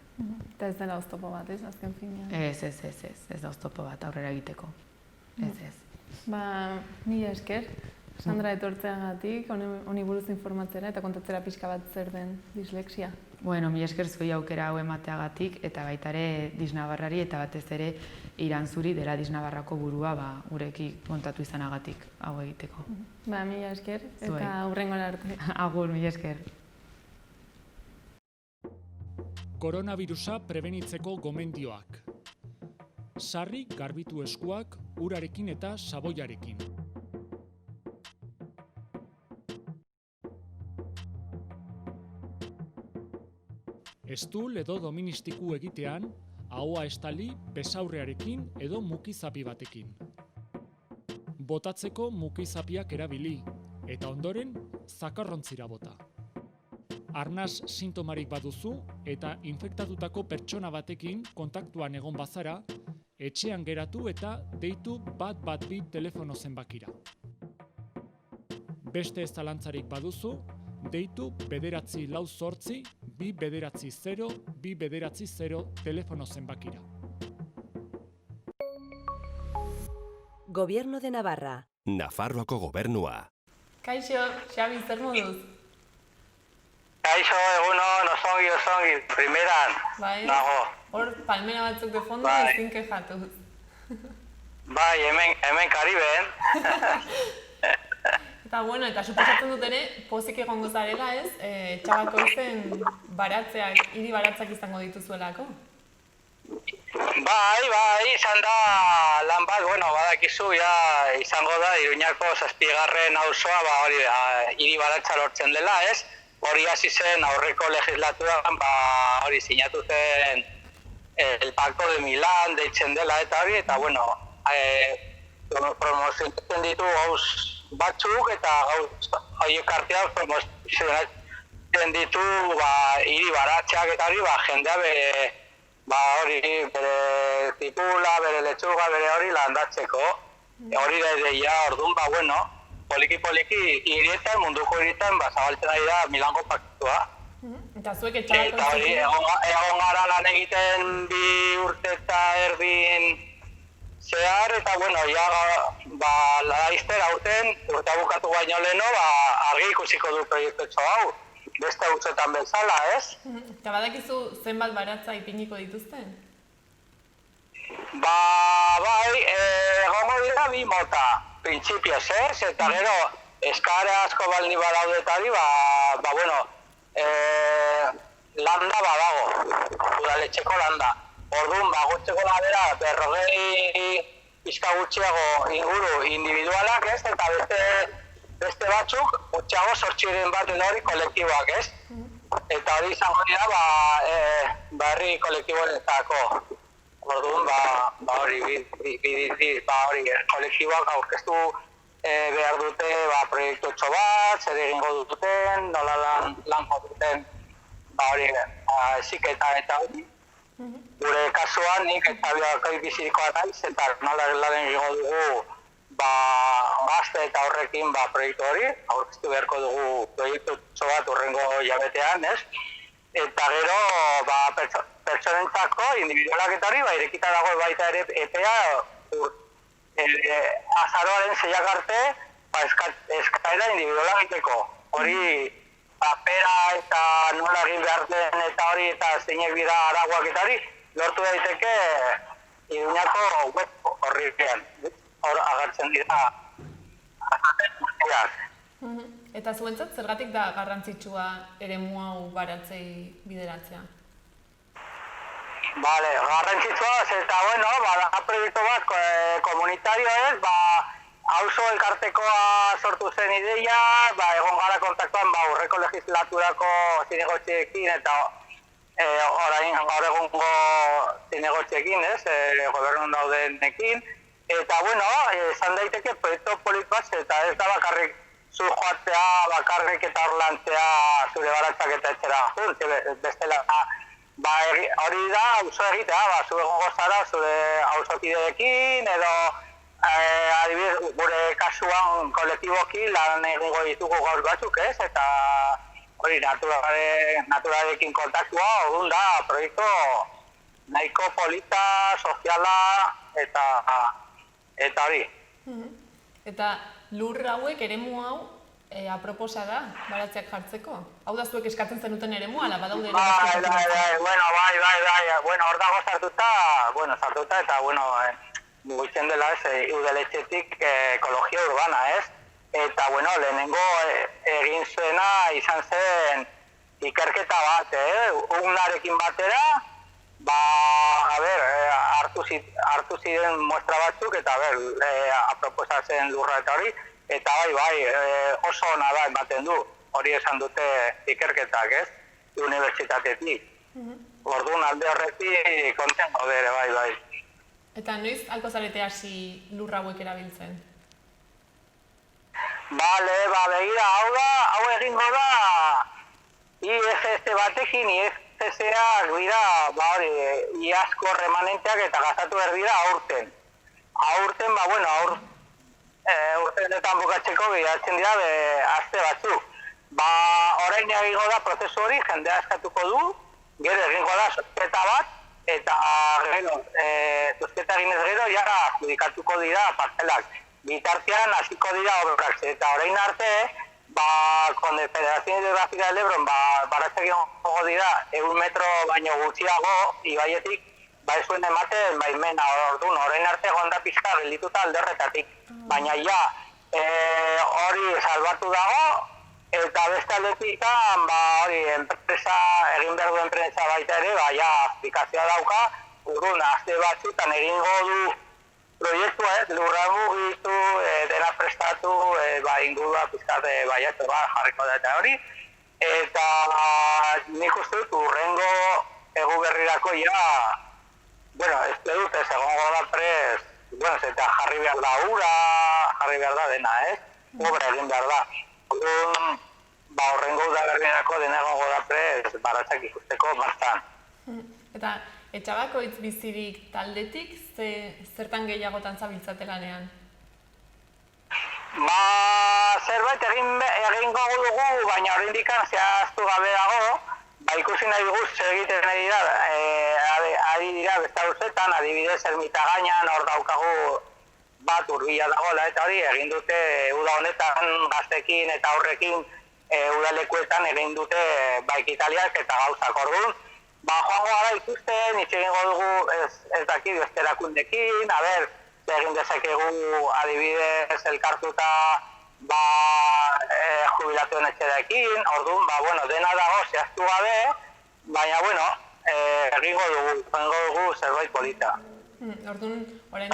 Eta ez dela oztopo bat, azken finean? Ez da oztopo bat aurrera egiteko. Ez. Mila esker, Sandra etortzeagatik, honi buruz informatzera eta kontatzera pixka bat zer den dislexia. Mila esker zuei aukera hau emateagatik eta baita ere DIS Navarrari eta batez ere Iranzuri dela DIS Navarrako burua gurekin kontatu izanagatik hau egiteko. Mila esker eta hurrengora arte. Agur, mila esker. Koronavirusa prebenitzeko gomendioak. Sarri garbitu eskuak urarekin eta saboiarekin. Estul edo doministiku egitean, ahoa estali besaurrearekin edo mukizapi batekin. Botatzeko mukizapiak erabili, eta ondoren zakarrontzira bota. arnas sintomarik baduzu eta infektatutako pertsona batekin kontaktuan egon bazara, etxean geratu eta deitu 112 telefono zenbakira. Beste zalantzarik baduzu, deitu 948 290 290 telefono zenbakira. Gobierno de Navarra. Nafarroako gobernua. Kaixo, Xabi, zer moduz? Kaixo, egunon, osongi, primeran, Bai, nago. hor palmera batzuk de fondo Bai. ezin kejatuz. Bai, hemen Kariben. Eta bueno, eta suposatzen dut ere, pozik egongo zarela ez, Txabako izen baratzeak, hiri baratzak izango dituzuelako. Bai, izan da lan bat, badakizu, izango da, Iruñako 7. auzoa, hori, hiri baratza lortzen dela, ez? Hori hasi zen aurreko legislaturan, hori sinatu zen el Pacto de Milán deitzen dela eta hori, eta promozionatzen ditu gauz batzuk, eta gauz horiek artean promozionatzen ditu hiri baratzeak eta hori, jendea bere titula, bere letxuga, bere hori landatzeko. Hori da ideia, orduan, poliki hirietan, munduko hirietan, zabaltzen ari da Milango paktua. Eta zuek Txabako Eta hori, egon gara lan egiten 2 urte eta erdin zehar, eta laizter aurten, urtea bukatu baino leheno, argi ikusiko du proiektu hau. Beste hutsetan bezala, ez? Eta badakizu zenbat baratza ipiniko dituzten? Bai, egongo dira 2 mota, printzipioz, ez? Eta gero, eskara asko baldin badaudetari, landa badago, udaletxeko landa. Orduan, gutxeko labera, 40 pixka gutxiago inguru individualak, ez? Eta beste batzuk, gutxiago 8 baten hori kolektiboak, ez? Eta hori izango dira, herri kolektiboetako. Orduan, hori, kolektiboak aurkeztu behar dute proiektu bat, zer egingo duten, nola lanko duten, hori, eziketa eta hori. Gure kasuan, nik eta bizikoa naiz, eta nola lan egingo dugu gazte eta horrekin proiektu hori, aurkeztu beharko dugu proiektu bat urrengo jabetean, ez? Eta gero, pertsonentzako, individualak eta hori, irekita dago baita ere EPEA, azaroaren 6 arte, eskaera individualak egiteko. Hori, papera eta nola egin behar den eta hori, eta zeinek dira araguak eta hori, lortu daiteke Iruñako web horrikean. Hor agertzen dira guztiak. Eta zuentzat zergatik da garrantzitsua eremu hau baratzei bideratzea? Garrantzitsua, eta da proiektu bat komunitario ez, auzo elkartekoa sortu zen ideia, egon gara kontaktuan aurreko legislaturako zinegotxeekin eta orain gaur egungo zinegotxeekin, ez, gobernun daudenekin. Eta, esan daiteke proiektu polit bat, eta ez da bakarrik zu joatzea, bakarrik eta hor lantzea zure baratzak eta etxera. Bestela, hori da, auzo egitea, zu egongo zara, zure auzokideekin, edo adibidez, gure kasuan kolektiboki lan egingo ditugu gaur batzuk, ez? Eta hori, naturarekin kontaktua, odun da, proiektu nahiko polita, soziala, eta hori. Eta lur hauek eremu hau aproposa da baratzeak jartzeko? Hau da zuek eskatzen zenuten eremua, ala badaude ere beste bai, hor dago sartuta eta, mugitzen dela ez, udaletxetik ekologia urbana, ez? Eta, lehenengo egin zuena izan zen ikerketa bat, ugnarekin batera, hartu ziren muestra batzuk eta aproposatzen lurra eta hori, eta oso ona da ematen du, hori esan dute ikerketak, ez? Unibertsitatetik. Orduan alde horretik konten gaude ere, bai. Eta noiz alko zarete hasi lurra hauek erabiltzen? Begira, hau egingo da IFS batekin, IFS-ak dira, iazko remanenteak eta gastatu behar dira aurten. Aurten, urtenetan bukatzeko geratzen dira aste batzuk. Orain egingo da prozesu hori, jendea eskatuko du, gero egingo da zozketa bat, eta zozketa eginez gero, jara adjudikatuko dira parcelak. Bitartean hasiko dira obrak, eta orain arte, Confederación Hidrográfica del Ebro, baratzak egongo dira, 100 metro baino gutxiago, ibaietik, ez zuen ematen baimena, orduan, orain arte egon da pixka geldituta alderretatik. Baina hori salbatu dago, eta beste aldetik, enpresa, egin behar du enpresa baita ere, aplikazioa dauka, urrun, aste batzutan egingo du proiektua, lurra mugitu, dena prestatu, ingurua pizkat baiatu jarriko da eta hori. Eta nik uste dut urrengo egu berrirako ez dut ez egongo da prest, eta jarri behar da ura, jarri behar da dena, obra egin behar da. Urrengo da berrirako dena egongo da prest, baratzak ikusteko martzan. Eta Etxabakoitz bizirik taldetik, zertan gehiagotan zabiltzate lanean? Zerbait egingo dugu, baina oraindik zehaztu gabe dago, ikusi nahi dugu zer egiten ari dira beste gauzetan, adibidez Ermitagainan hor daukagu bat hurbila dagoela, eta hori egin dute uda honetan gaztekin eta aurrekin udalekuetan egin dute ekitaliak eta gauzak orduan. Joango gara ikusten, hitz egingo dugu ez dakit beste erakundekin, egin dezakegu adibidez elkartuta jubilatuen etxerekin, orduan, dena dago zehaztu gabe, baina, egingo dugu zerbait polita.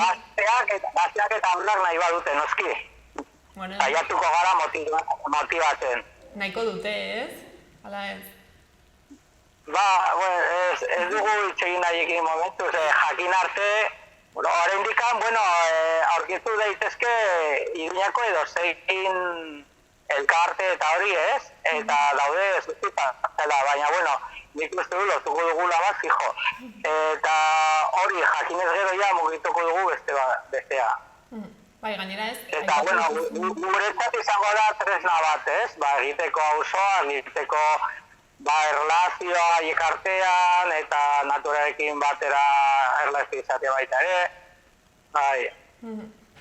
Gazteak eta aurrak nahi badute, noski. Saiatuko gara motibatzen. Nahiko dute, ez? Hala ez? Ez dugu itxegin nahiekin momentuz, jakin arte, oraindik aurkitu daitezke Iruñako edo zein elkarte eta hori ez, eta daude zuzita zela, baina nik uste du lotuko dugula bat fijo. Eta hori jakinez gero mugituko dugu bestea. Bai, gainera ez? Eta guretzat izango da tresna bat ez, egiteko auzoa, egiteko erlazioa ekartean eta naturarekin batera erlazio izatea baita ere.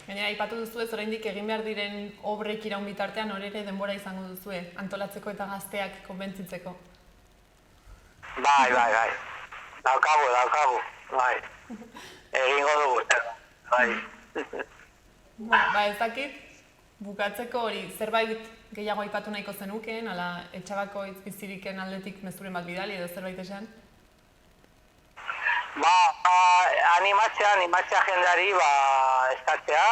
Gainera, aipatu duzu ez oraindik egin behar diren obrek iraun bitartean hori ere denbora izango duzue, antolatzeko eta gazteak konbentzitzeko. Bai. Daukagu. Egingo dugu. Ez dakit, bukatzeko hori zerbait gehiago aipatu nahiko zenukeen, ala Etxabakoitz biziriken aldetik mezuren bat bidali edo zerbait esan? Animatzea jendeari eskatzea,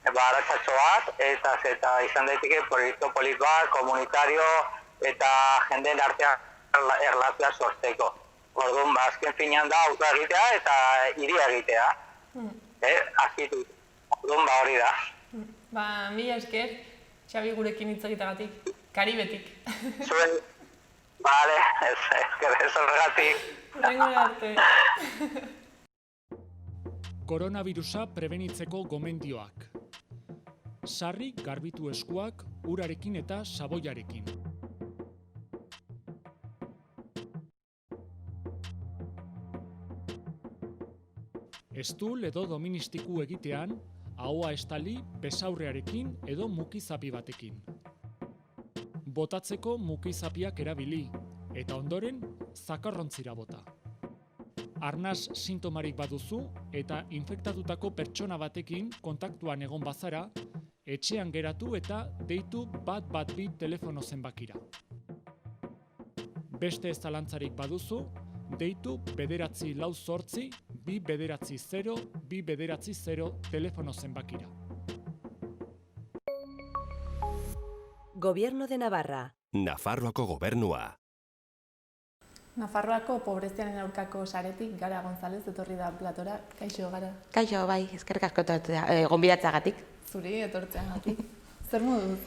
arratsatxo bat, eta izan daiteke proiektu polit bat, komunitario eta jendeen artean erlazioa sortzeko. Orduan, azken finean da auto egitea eta hiria egitea. Azitu. Orduan, hori da. Mila esker, Xabi gurekin hitz egiteagatik, Karibetik. Zuen, ez horregatik. Urrengo arte. Koronavirusa prebenitzeko gomendioak. Sarri garbitu eskuak urarekin eta saboiarekin. Estul edo doministiku egitean, ahoa estali besaurrearekin edo mukizapi batekin. Botatzeko mukizapiak erabili, eta ondoren zakarrontzira bota. Arnas sintomarik baduzu eta infektatutako pertsona batekin kontaktuan egon bazara, etxean geratu eta deitu 112 telefono zenbakira. Beste zalantzarik baduzu, deitu 948 290 290 telefono zenbakira. Gobierno de Navarra. Nafarroako gobernua. Nafarroako pobreziaren aurkako saretik Gara González etorri da platora. Kaixo, Gara? Kaixo, bai, eskerrik asko gonbidatzeagatik. Zuri etortzeagatik. Zer moduz?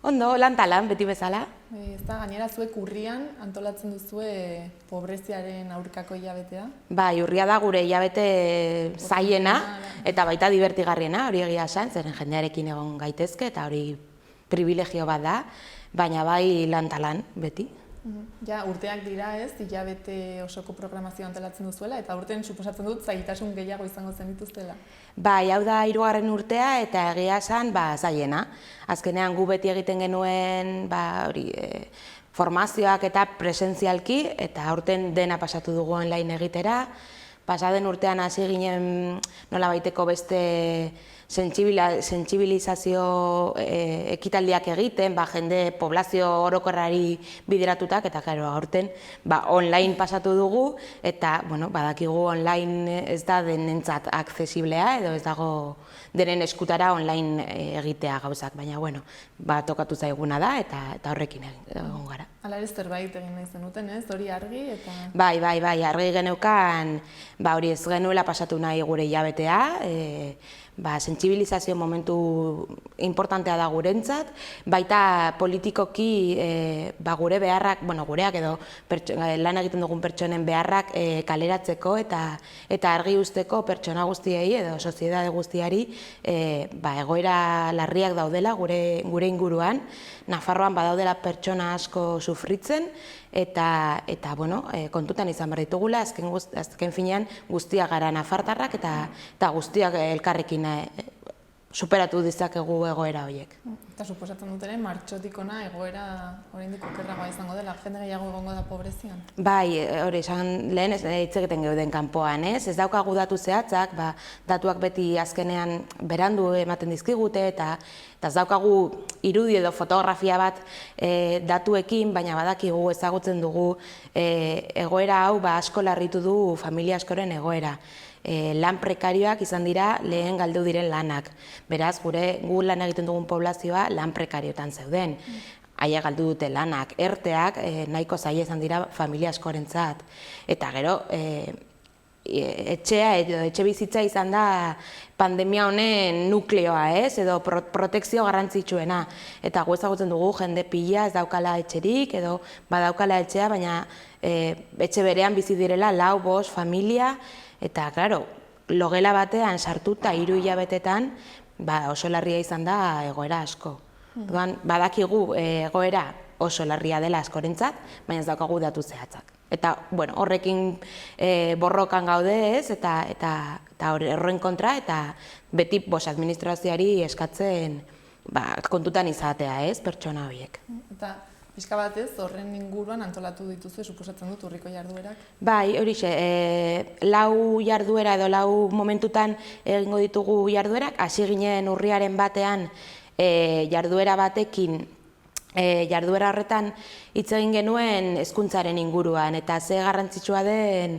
Ondo, lan beti bezala. Ez da, gainera zuek urrian antolatzen duzue pobreziaren aurkako hilabetea? Bai, urria da gure hilabete zaiena eta baita divertigarriena, hori egia esan, zeren jendearekin egon gaitezke eta hori privilegio bat da, baina bai lan beti. Ja, urteak dira ez, hilabete osoko programazioa antolatzen duzuela, eta urten suposatzen dut zailtasun gehiago izango zenituztela. Bai, hau da 3. urtea eta egia esan zaiena. Azkenean gu beti egiten genuen formazioak eta presentzialki, eta aurten dena pasatu dugu online egitera. Pasaden urtean hasi ginen nolabaiteko beste sentsibilizazio ekitaldiak egiten, jende poblazio orokorrari bideratutak, eta aurten online pasatu dugu, eta badakigu online ez da denentzat aksesiblea, edo ez dago denen eskutara online egitea gauzak, baina tokatu zaiguna da, eta horrekin egon gara. Hala ere zerbait egin nahi zenuten, ez? Hori argi eta... Bai, argi geneukan, hori ez genuela pasatu nahi gure hilabetea, sentsibilizazio momentu importantea da gurentzat, baita politikoki gure beharrak, gureak edo lan egiten dugun pertsonen beharrak kaleratzeko eta argi usteko pertsona guztiei edo soziedade guztiari egoera larriak daudela gure inguruan. Nafarroan badaudela pertsona asko sufritzen, eta kontutan izan behar ditugula, azken finean guztiak gara nafartarrak eta guztiak elkarrekin superatu dizakegu egoera horiek. Eta suposatzen dut ere, martxotik hona egoera oraindik okerragoa izango dela, jende gehiago egongo da pobrezian? Bai, hori esan lehen hitz egiten geuden kanpoan, ez daukagu datu zehatzak, datuak beti azkenean berandu ematen dizkigute, eta ez daukagu irudi edo fotografia bat datuekin, baina badakigu ezagutzen dugu egoera hau asko larritu du familia askoren egoera. Lan prekarioak izan dira lehen galdu diren lanak. Beraz, gu lan egiten dugun poblazioa lan prekarioetan zeuden. Haia galdu dute lanak, erteak nahiko zaila izan dira familia askorentzat. Eta gero, etxea edo etxe bizitza izan da pandemia honen nukleoa, edo protekzio garrantzitsuena. Eta gu ezagutzen dugu jende pila ez daukala etxerik edo badaukala etxea, baina etxe berean bizi direla 4-5 familia, eta, klaro, logela batean sartuta 3 hilabetetan oso larria izan da egoera asko. Badakigu egoera oso larria dela askorentzat, baina ez daukagu datu zehatzak. Eta horrekin borrokan gaude ez, eta horren kontra, eta beti administrazioari eskatzen kontutan izatea ez, pertsona horiek. Eta pixka batez, horren inguruan antolatu dituzu, suposatzen dut urriko jarduerak? Bai, horixe, 4 jarduera edo 4 momentutan egingo ditugu jarduerak, hasi ginen urriaren batean jarduera batekin, jarduera horretan hitz egin genuen hezkuntzaren inguruan, eta ze garrantzitsua den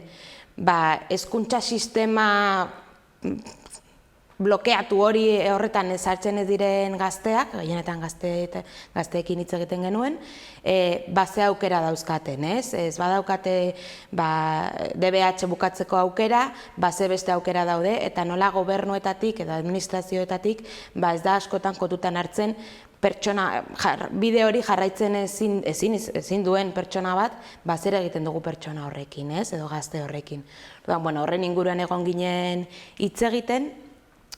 hezkuntza sistema blokeatu hori horretan ezartzen ez diren gazteak, gehienetan gazteekin hitz egiten genuen, ze aukera dauzkaten, ez badaukate DBH bukatzeko aukera, ze beste aukera daude, eta nola gobernuetatik edo administrazioetatik ez da askotan kontutan hartzen pertsona, bide hori jarraitzen ezin duen pertsona bat, zer egiten dugu pertsona horrekin, edo gazte horrekin. Horren inguruan egon ginen hitz egiten,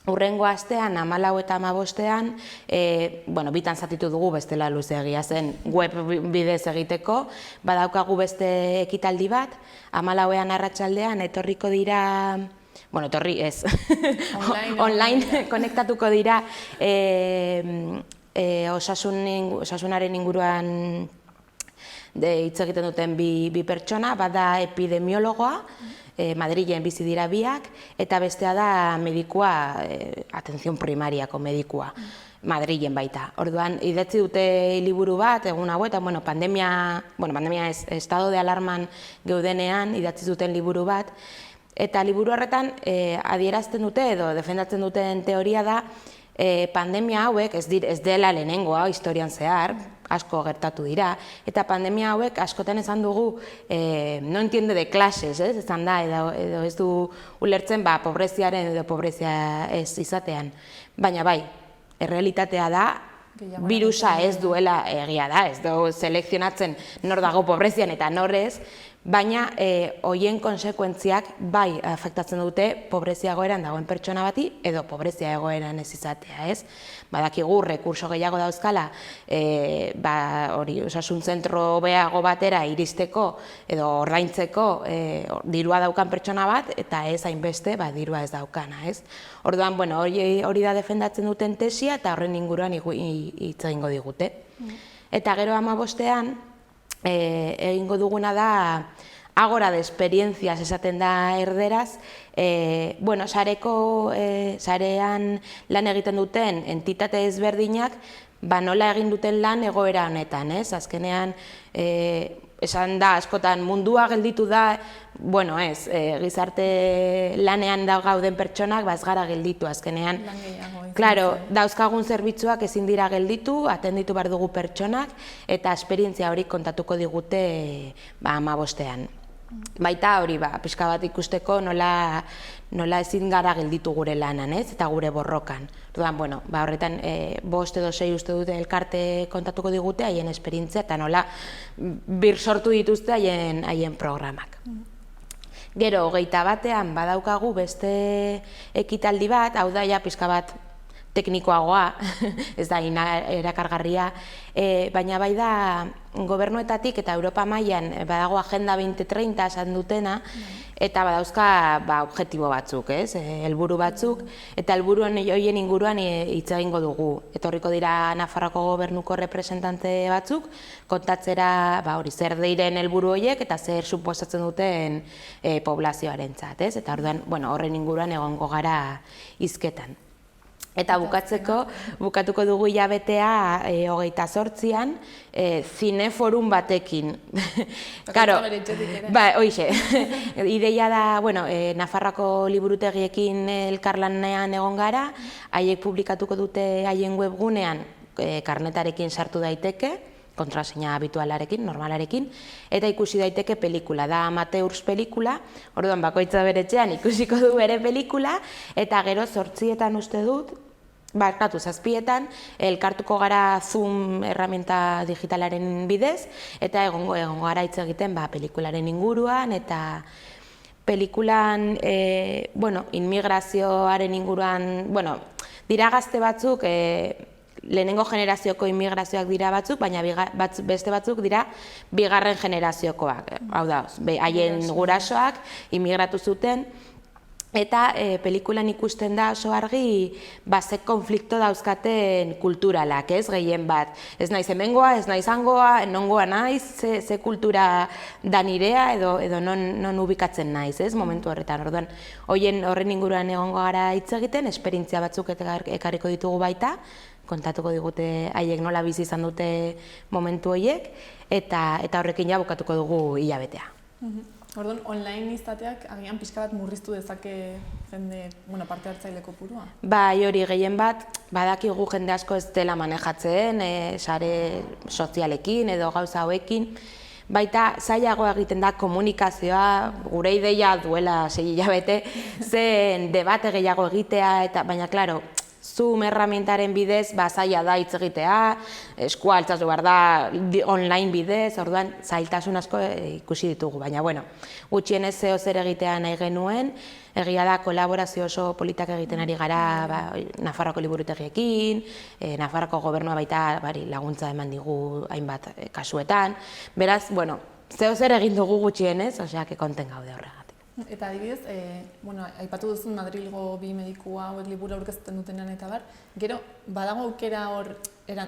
urrengo astean, 14 eta 15ean, bitan zatitu dugu bestela luzeegia zen web bidez egiteko, badaukagu beste ekitaldi bat, 14ean arratsaldean etorriko dira, etorri ez, online konektatuko dira osasunaren inguruan hitz egiten duten bi pertsona, bada epidemiologoa, Madrilen bizi dira biak, eta bestea da medikua, atención primariako medikua, Madrilen baita. Orduan, idatzi dute liburu bat, egun hauetan, pandemia ez, estado de alarman geudenean, idatzi duten liburu bat, eta liburu horretan adierazten dute edo defendatzen duten teoria da, pandemia hauek ez dela lehenengoa historian zehar, asko gertatu dira, eta pandemia hauek askotan esan dugu no entiende de clases, esan da, edo ez du ulertzen pobreziaren edo pobrezia ez izatean. Baina bai, errealitatea da, Birusa ez duela egia da, ez du selekzionatzen nor dago pobrezian eta nor ez, baina hoien konsekuentziak bai afektatzen dute pobrezia egoeran dagoen pertsona bati edo pobrezia egoeran ez izatea, ez? Badakigu rekurso gehiago dauzkala osasun zentro hobeago batera iristeko edo ordaintzeko dirua daukan pertsona bat eta ez hainbeste dirua ez daukana, ez? Orduan, hori da defendatzen duten tesia eta horren inguruan hitz egingo digute. Eta gero 15ean egingo duguna da Agora de experiencias esaten da erderaz, sarean lan egiten duten entitate ezberdinak, nola egin duten lan egoera honetan, ez? Azkenean, esan da, askotan mundua gelditu da, ez, gizarte lanean gauden pertsonak, ez gara gelditu, azkenean. Claro, dauzkagun zerbitzuak ezin dira gelditu, atenditu behar dugu pertsonak, eta esperientzia hori kontatuko digute 15ean. Baita hori, pixka bat ikusteko nola ezin gara gelditu gure lanan, ez, eta gure borrokan. Orduan, horretan 5 edo 6 uste dute elkarte kontatuko digute haien esperientzia eta nola bir sortu dituzte haien programak. Gero, 21ean badaukagu beste ekitaldi bat, hau da ja pixka bat teknikoagoa, ez da erakargarria, baina bai da gobernuetatik eta Europa mailan badago Agenda 2030 esan dutena, eta badauzka objektibo batzuk, helburu batzuk, eta helburuen horien inguruan hitz egingo dugu. Etorriko dira Nafarroako gobernuko representante batzuk, kontatzera zer diren helburu horiek eta zer suposatzen duten poblazioarentzat, eta orduan horren inguruan egongo gara hizketan. Eta bukatuko dugu hilabetea 28an zineforum batekin. Hoixe, ideia da, Nafarroako liburutegiekin elkarlanean egon gara, haiek publikatuko dute haien webgunean karnetarekin sartu daiteke, kontraseina habitualarekin, normalarekin, eta ikusi daiteke pelikula, da amateurs pelikula, orduan bakoitza bere etxean ikusiko du bere pelikula, eta gero 8etan uste dut, 7etan, elkartuko gara Zoom erramienta digitalaren bidez, eta egongo gara hitz egiten pelikularen inguruan, eta pelikulan, inmigrazioaren inguruan, dira gazte batzuk, lehenengo generazioko inmigrazioak dira batzuk, baina beste batzuk dira bigarren generaziokoak, hau da, haien gurasoak inmigratu zuten, eta pelikulan ikusten da oso argi ze konflikto dauzkaten kulturalak, gehien bat. Ez naiz hemengoa, ez naiz hangoa, nongoa naiz, ze kultura da nirea edo non ubikatzen naiz, momentu horretan. Orduan, horren inguruan egongo gara hitz egiten, esperientzia batzuk ekarriko ditugu baita, kontatuko digute haiek nola bizi izan dute momentu horiek, eta horrekin ja bukatuko dugu hilabetea. Orduan, online izateak agian pixka bat murriztu dezake jende parte hartzaile kopurua? Bai, hori gehien bat, badakigu jende asko ez dela manejatzen, sare sozialekin edo gauza hauekin, baita zailagoa egiten da komunikazioa, gure ideia duela 6 hilabete, zen debate gehiago egitea, baina, klaro, Zoom erramientaren bidez, zaila da hitz egitea, eskua altxatu behar da online bidez, orduan zailtasun asko ikusi ditugu, baina, gutxienez zeo zer egitea nahi genuen, egia da kolaborazio oso politak egiten ari gara Nafarroako liburutegiekin, Nafarroako gobernua baita laguntza eman digu hainbat kasuetan, beraz, zeo zer egin dugu gutxienez, oseak konten gaude horregatik. Eta adibidez, aipatu duzun Madrilgo 2 mediku hauek liburu aurkezten dutenean eta gero, badago aukera hor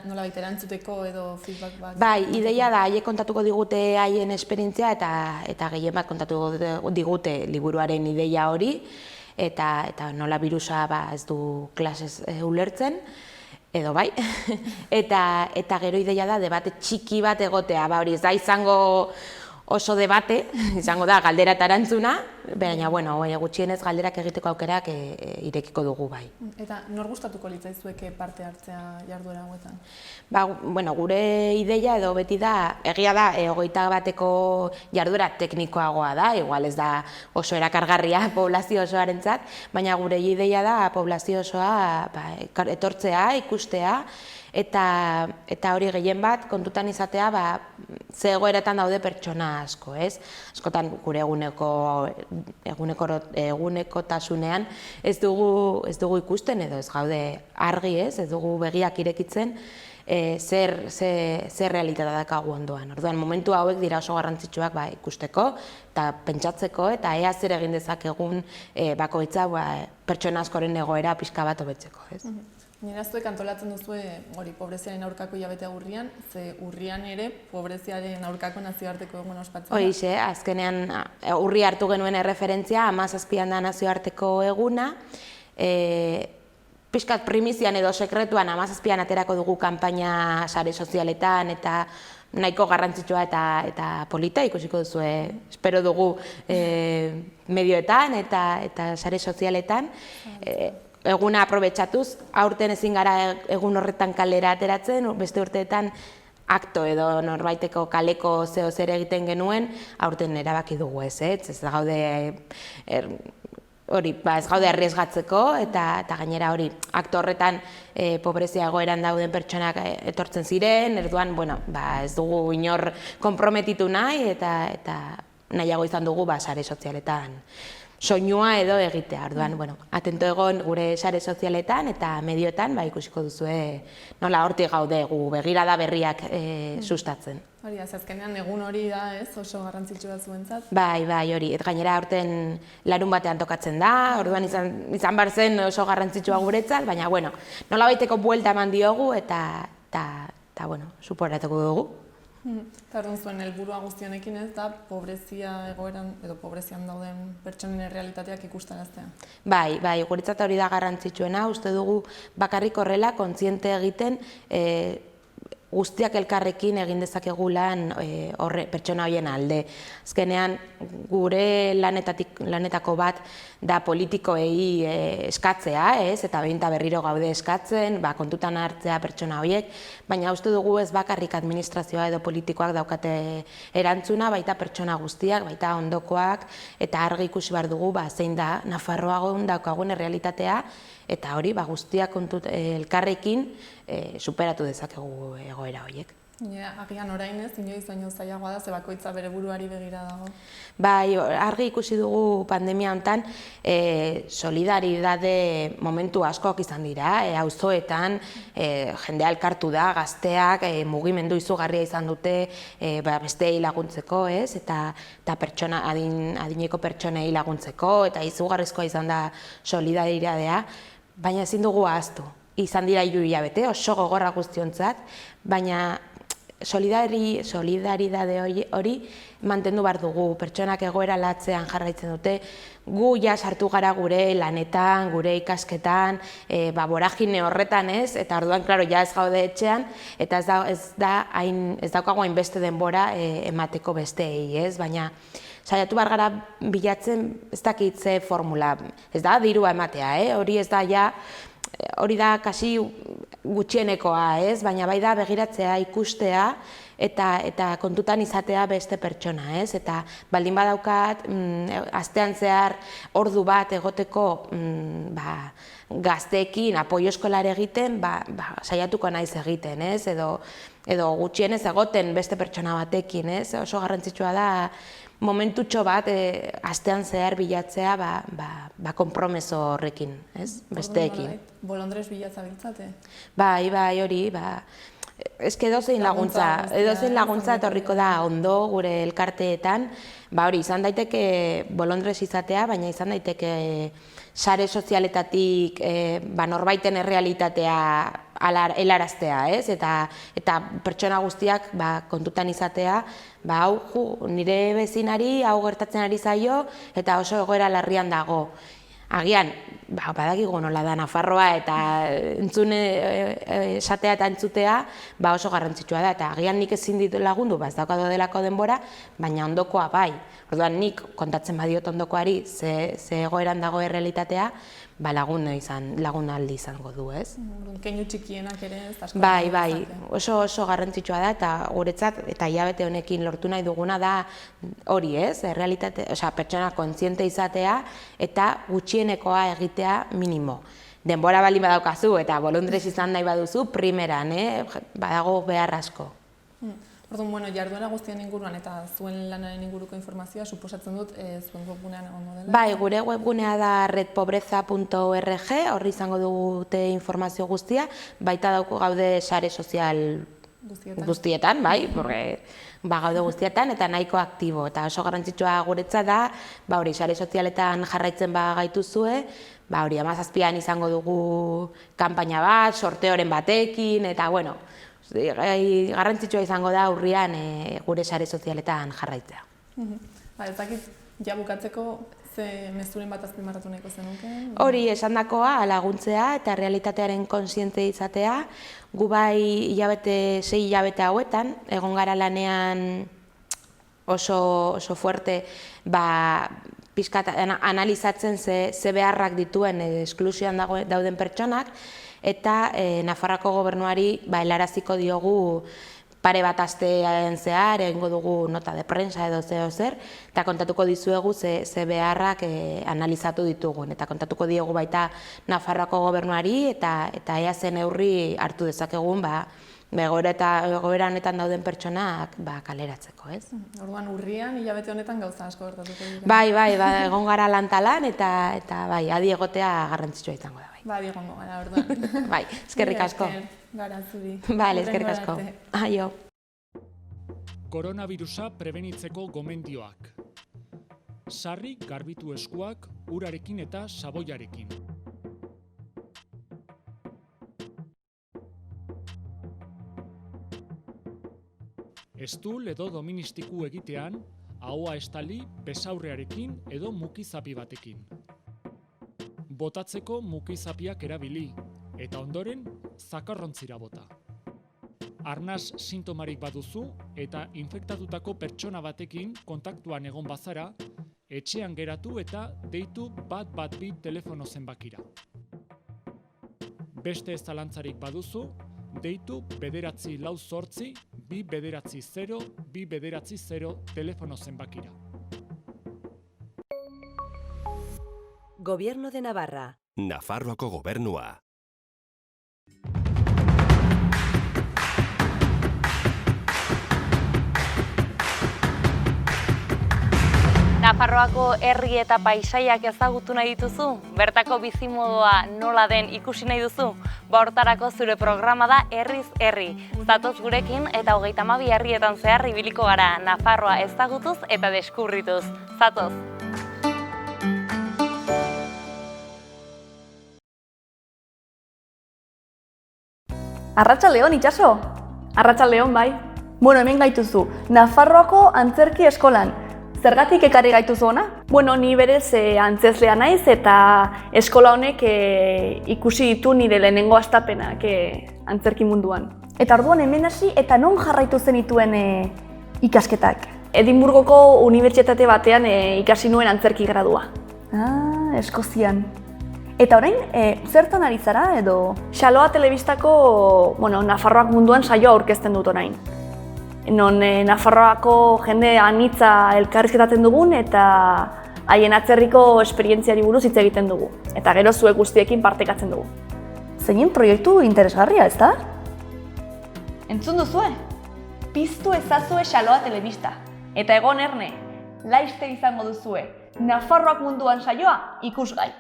nolabait erantzuteko edo feedback bat? Bai, ideia da, haiek kontatuko digute haien esperientzia eta gehien bat kontatuko digute liburuaren ideia hori, eta nola birusa ez du klasez ulertzen, edo bai, eta gero ideia da debate txiki bat egotea, hori ez da izango oso debate, izango da galdera eta erantzuna, baina, gutxienez galderak egiteko aukerak irekiko dugu bai. Eta nor gustatuko litzaizueke parte hartzea jarduera hauetan? Gure ideia edo beti da, egia da, 21eko jarduera teknikoagoa da, igual ez da oso erakargarria poblazio osoarentzat, baina gure ideia da poblazio osoa etortzea, ikustea, eta hori gehien bat kontutan izatea ze egoeratan daude pertsona asko, ez? Askotan gure egunekotasunean ez dugu ikusten edo ez gaude argi, ez dugu begiak irekitzen zer realitatea dakagu ondoan. Orduan, momentu hauek dira oso garrantzitsuak ikusteko eta pentsatzeko eta ea zer egin dezakegun bakoitza pertsona askoren egoera pixka bat hobetzeko, ez? Nire zuek antolatzen duzue hori pobreziaren aurkako hilabetea urrian, ze urrian ere pobreziaren aurkako nazioarteko eguna ospatzen da. Hoixe, azkenean urri hartu genuen erreferentzia, 17an da nazioarteko eguna, pixkat primizian edo sekretuan 17an aterako dugu kanpaina sare sozialetan eta nahiko garrantzitsua eta polita ikusiko duzue, espero dugu medioetan eta sare sozialetan. Eguna aprobetxatuz, aurten ezin gara egun horretan kalera ateratzen, beste urteetan akto edo norbaiteko kaleko zeo zer egiten genuen, aurten erabaki dugu ez da gaude hori, ez gaude arriesgatzeko eta gainera hori, akto horretan pobrezia egoeran dauden pertsonak etortzen ziren, erduan, ez dugu inor konprometitu nahi eta nahiago izan dugu sare sozialetan soinua edo egitea, orduan, atento egon gure sare sozialetan eta medioetan ikusiko duzue nola hortik gaude gu begirada berriak sustatzen. Hori, azkenean egun hori da, ez, oso garrantzitsua zuentzat? Bai, hori, gainera aurten larun batean tokatzen da, orduan izan bar zen oso garrantzitsua guretzat, baina, nola baiteko buelta eman diogu eta, suporatuko dugu. Eta orduan zuen helburua guztionekin ez da pobrezia egoeran edo pobrezian dauden pertsonen errealitateak ikustaraztea. Bai, guretzat hori da garrantzitsuena, uste dugu bakarrik horrela kontziente egiten guztiak elkarrekin egin dezakegu lan pertsona horien alde. Azkenean gure lanetako bat da politikoei eskatzea, eta behin eta berriro gaude eskatzen, kontutan hartzea pertsona horiek, baina uste dugu ez bakarrik administrazioa edo politikoak daukate erantzuna, baita pertsona guztiak, baita ondokoak, eta argi ikusi behar dugu zein da Nafarroagon daukagun errealitatea, eta hori guztiak elkarrekin superatu dezakegu egoera horiek. Agian orain ez, inoiz baino zailagoa da, ze bakoitza bere buruari begira dago. Bai, argi ikusi dugu pandemia honetan solidaridade momentu askoak izan dira, auzoetan jendea elkartu da, gazteak mugimendu izugarria izan dute besteei laguntzeko, eta adineko pertsonei laguntzeko, eta izugarrizkoa izan da solidaridadea, baina ezin dugu ahaztu. Izan dira 3 hilabete, oso gogorra guztiontzat, baina solidaridade hori mantendu behar dugu, pertsonak egoera latzean jarraitzen dute, gu sartu gara gure lanetan, gure ikasketan, boragine horretan ez, eta orduan, klaro, ez gaude etxean, eta ez daukago hainbeste denbora emateko besteei, ez, baina saiatu behar gara bilatzen ez dakitze formula, ez da dirua ematea, hori ez da ja, hori da kasi gutxienekoa, ez? Baina bai da begiratzea, ikustea eta kontutan izatea beste pertsona, ez? Eta baldin badaukat, astean zehar ordu bat egoteko gazteekin apoio eskolar egiten, saiatuko naiz egiten, ez? Edo gutxienez egoten beste pertsona batekin, ez? Oso garrantzitsua da momentutxo bat astean zehar bilatzea konpromeso horrekin, ez? Besteekin. Bolondrez bilatza biltzate? Bai, hori, eske edozein laguntza etorriko da ondo gure elkarteetan, hori, izan daiteke bolondrez izatea, baina izan daiteke sare sozialetatik norbaiten errealitatea helaraztea, ez? Eta pertsona guztiak kontutan izatea, nire bezinari hau gertatzen ari zaio eta oso egoera larrian dago. Agian, badakigu nola da Nafarroa eta esatea eta entzutea oso garrantzitsua da, eta agian nik ezin ditu lagundu, ez daukatu delako denbora, baina ondokoa bai. Orduan nik kontatzen badiot ondokoari ze egoeran dago errealitatea, lagun aldi izango du, ez? Keinu txikienak ere ez asko. Bai, oso garrantzitsua da, eta guretzat, eta hilabete honekin lortu nahi duguna da hori, ez? Pertsona kontziente izatea eta gutxienekoa egitea minimo. denbora baldin badaukazu eta bolondrez izan nahi baduzu, primeran, badago behar asko. Orduan, jarduera guztien inguruan eta zuen lanaren inguruko informazioa suposatzen dut zuen webgunean egongo dela? Bai, gure webgunea da redpobreza.org, horri izango dute informazio guztia, baita dauko gaude sare sozial guztietan, bai, gaude guztietan eta nahiko aktibo. Eta oso garrantzitsua guretza da, hori sare sozialetan jarraitzen gaituzue, hori 17an izango dugu kanpaina bat, sorteoren batekin, eta bueno, garrantzitsua izango da urrian gure sare sozialetan jarraitzea. Ez dakit, ja bukatzeko ze mezuren bat azpimarratu nahiko zenuke? Hori esandakoa laguntzea eta realitatearen kontziente izatea, gu bai 6 hilabete hauetan, egon gara lanean oso fuerte, pixkat analizatzen ze beharrak dituen esklusioan dauden pertsonak, eta Nafarroako gobernuari helaraziko diogu pare bat astean zehar, egingo dugu nota de prensa edo zer, eta kontatuko dizuegu ze beharrak analizatu ditugun, eta kontatuko diogu baita Nafarroako gobernuari eta ea zen neurri hartu dezakegun egoera honetan dauden pertsonak kaleratzeko, ez? Orduan, urrian, hilabete honetan gauza asko gertatuko dira. Bai, egon gara lantalan eta adi egotea garrantzitsua izango da. Adi egongo gara, orduan. Bai, eskerrik asko. Gara zuri. Bale, eskerrik asko. Aio. Koronavirusa prebenitzeko gomendioak. Sarri garbitu eskuak urarekin eta saboiarekin. Estul edo doministiku egitean, ahoa estali besaurrearekin edo mukizapi batekin. Botatzeko mukizapiak erabili, eta ondoren zakarrontzira bota. Arnas sintomarik baduzu eta infektatutako pertsona batekin kontaktuan egon bazara, etxean geratu eta deitu 112 telefono zenbakira. Beste ez zalantzarik baduzu, deitu 948 290 290 telefono zenbakira. Gobierno de Navarra. Nafarroako gobernua. Nafarroako herri eta paisaiak ezagutu nahi dituzu? Bertako bizimodoa nola den ikusi nahi duzu? Hortarako zure programa da Herriz Herri. Zatoz gurekin eta 32 herrietan zehar ibiliko gara, Nafarroa ezagutuz eta deskurrituz. Zatoz! Arratsaldeon, itxaso? Arratsaldeon, bai. Bueno, hemen gaituzu, Nafarroako antzerki eskolan. Zergatik ekarri gaituzu ona? Bueno, ni berez antzezlea naiz eta eskola honek ikusi ditu nire lehenengo hastapenak antzerki munduan. Eta orduan hemen hasi eta non jarraitu zenituen ikasketak? Edinburgoko unibertsitate batean ikasi nuen antzerki gradua. Eskozian. Eta orain, zertan ari zara edo? Xaloa telebistako, Nafarroak munduan saioa aurkezten dut orain. Non Nafarroako jende anitza elkarrizketatzen dugun eta haien atzerriko esperientziari buruz hitz egiten dugu. Eta gero zuek guztiekin partekatzen dugu. Zeinen proiektu interesgarria, ezta? Entzun duzue? Piztu ezazue Xaloa telebista. Eta egon erne, laiste izango duzue. Nafarroak munduan saioa ikusgai.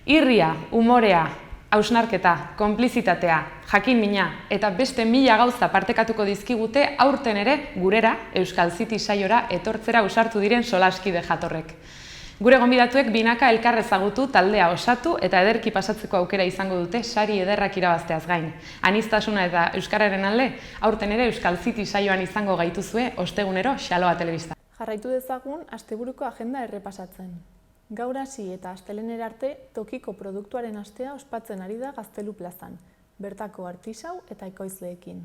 Irria, umorea, hausnarketa, konplizitatea, jakin-mina eta beste 1000 gauza partekatuko dizkigute aurten ere gurera, Euskal City saiora etortzera ausartu diren solaskide jatorrek. Gure gonbidatuek binaka elkar ezagutu, taldea osatu eta ederki pasatzeko aukera izango dute sari ederrak irabazteaz gain. Aniztasuna eta euskararen alde, aurten ere Euskal City saioan izango gaituzue ostegunero Xaloa telebista. Jarraitu dezagun asteburuko agenda errepasatzen. Gaur hasi eta astelehenera arte tokiko produktuaren astea ospatzen ari da Gaztelu plazan, bertako artisau eta ekoizleekin.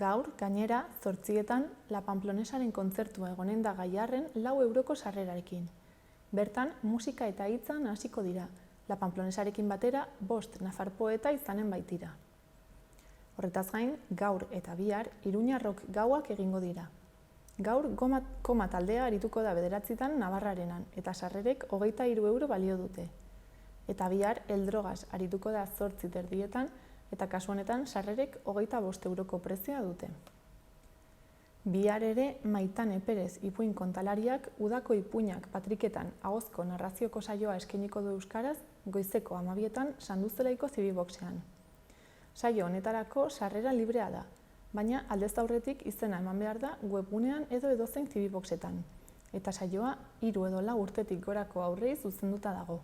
Gaur, gainera, 8etan, La Pamplonesaren kontzertua egonen da Gaiarren 4 euroko sarrerarekin. Bertan, musika eta hitzan hasiko dira, La Pamplonesarekin batera 5 nafar poeta izanen baitira. Horretaz gain, gaur eta bihar iruñarrok gauak egingo dira. Gaur koma taldea arituko da 9:00 Navarrarenan eta sarrerek 23 euro balio dute. Eta bihar Eldrogaz arituko da 8:30 eta kasu honetan sarrerek 25 euroko prezioa dute. Bihar ere Maitane Perez ipuin kontalariak udako ipuinak patriketan ahozko narrazioko saioa eskainiko du euskaraz goizeko 12:00 Sanduzelaiko Zibiboxean. Saio honetarako sarrera librea da, baina aldez aurretik izena eman behar da webgunean edo edozein Zibiboxetan, eta saioa 3 edo 4 urtetik gorako aurrei zuzenduta dago.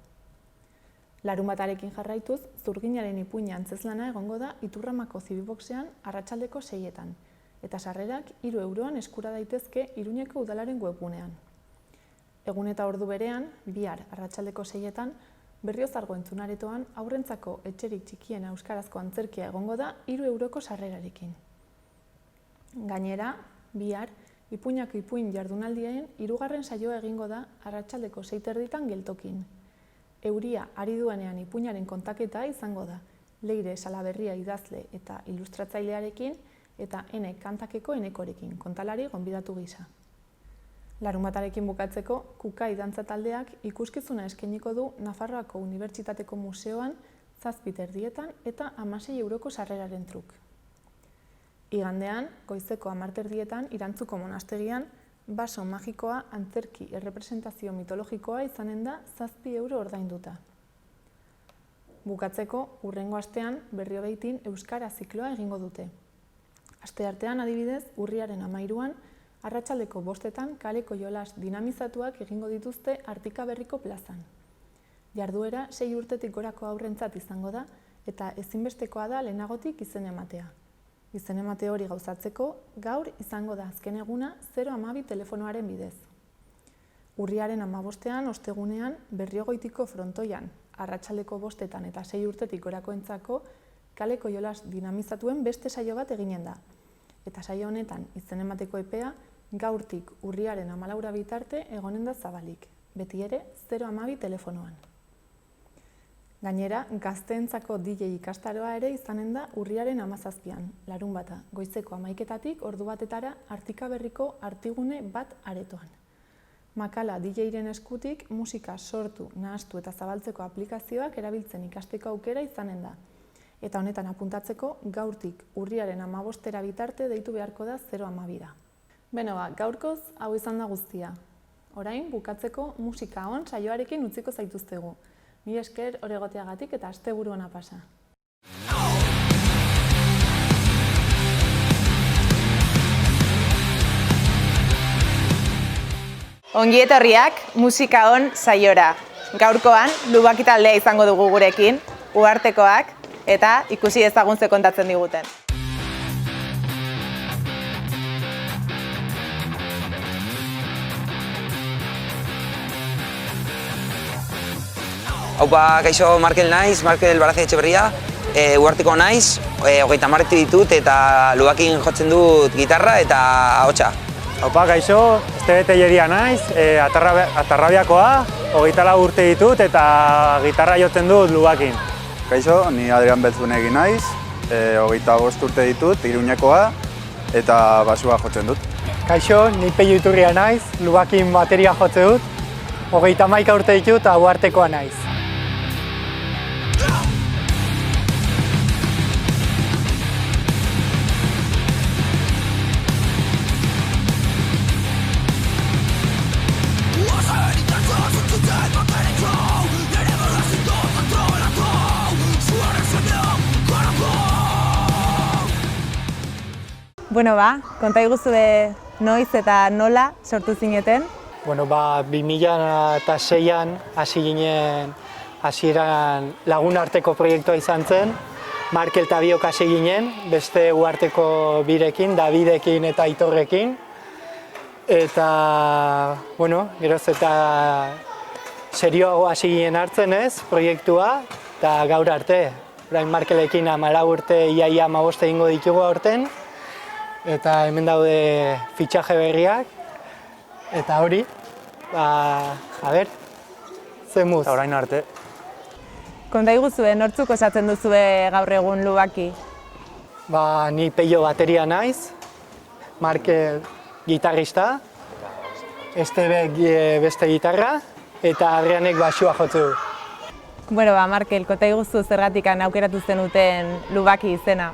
Larunbatarekin jarraituz, Zurginaren ipuina antzezlana egongo da Iturramako Zibiboxean arratsaldeko 6:00, eta sarrerak 3 euroan eskura daitezke Iruñeko udalaren webgunean. Egun eta ordu berean, bihar arratsaldeko 6:00, Berriozargo entzunaretoan aurrentzako etxerik txikien euskarazko antzerkia egongo da 3 euroko sarrerarekin. Gainera, bihar, ipuinako ipuin jardunaldien 3. saioa egingo da arratsaldeko 6:30 geltokin. Euria ari duenean ipuinaren kontaketa izango da, Leire Salaberria idazle eta ilustratzailearekin eta Ene kantakeko Enekorekin, kontalari gonbidatu gisa. Larunbatarekin bukatzeko, Kukai dantza taldeak ikuskizuna eskainiko du Nafarroako Unibertsitateko Museoan 7:30 eta 16 euroko sarreraren truk. Igandean, goizeko 10:30 Irantzuko monastegian, Baso magikoa antzerki errepresentazio mitologikoa izanen da 7 euro ordainduta. Bukatzeko, hurrengo astean Berriobeitin euskara zikloa egingo dute. Asteartean adibidez, urriaren 13an, arratsaldeko 5:00 kaleko jolas dinamizatuak egingo dituzte Artikaberriko plazan. Jarduera 6 urtetik gorako haurrentzat izango da eta ezinbestekoa da lehenagotik izen ematea. Izen emate hori gauzatzeko, gaur izango da azken eguna 012 telefonoaren bidez. Urriaren 15ean, ostegunean, Berriogoitiko frontoian, arratsaldeko 5:00 eta 6 urtetik gorakoentzako kaleko jolas dinamizatuen beste saio bat eginen da. Eta saio honetan izen emateko epea, gaurtik urriaren 14 bitarte egonen da zabalik, beti ere 012 telefonoan. Gainera, gazteentzako DJ ikastaroa ere izanen da urriaren 17an, larunbata, goizeko 11:00 ordu batetara Artikaberriko Artigune bat aretoan. Makala DJ-ren eskutik musika sortu, nahastu eta zabaltzeko aplikazioak erabiltzen ikasteko aukera izanen da. Eta honetan apuntatzeko, gaurtik urriaren 15era bitarte deitu beharko da 012ra. Beno ba, gaurkoz hau izan da guztia. Orain, bukatzeko musika on saioarekin utziko zaituztegu. Mila esker hor egoteagatik eta asteburu ona pasa. Ongi etorriak musika on saiora. Gaurkoan, Lubaki taldea izango dugu gurekin, uhartekoak, eta ikusi ezagun ze kontatzen diguten. Haupa, kaixo, Markel naiz, Markel Barazi Etxeberria, uharteko naiz, 30 ditut eta Lubakin jotzen dut gitarra eta ahotsa. Haupa, kaixo, Esteve Telleria naiz, Atarrabiakoa, 24 urte ditut eta gitarra jotzen dut Lubakin. Kaixo, ni Adrian Beltzunegi naiz, 25 urte ditut, Iruñekoa eta basua jotzen dut. Kaixo, ni Peio Iturria naiz, Lubakin bateria jotzen dut, 31 urte ditut eta uhartekoa naiz. Bueno ba, konta iguzue noiz eta nola sortu zineten? Bueno, 2006an hasi ginen, hasieran lagun arteko proiektua izan zen, Markel eta biok hasi ginen, beste uharteko birekin, Davidekin eta Aitorrekin. Eta, bueno, geroz eta serioago hasi ginen hartzen ez, proiektua, eta gaur arte. Orain Markelekin 14 urte, ia 15 egingo ditugu aurten. Eta hemen daude fitxaje berriak, eta hori, a ber, zemuz. Orain arte. Konta iguzue, nortzuk osatzen duzue gaur egun Lubaki? Ni Peio bateria naiz, Markel gitarrista, Estebek beste gitarra, eta Adrianek basua jotze du. Markel, kota iguzu zergatik aukeratu zenuten Lubaki izena.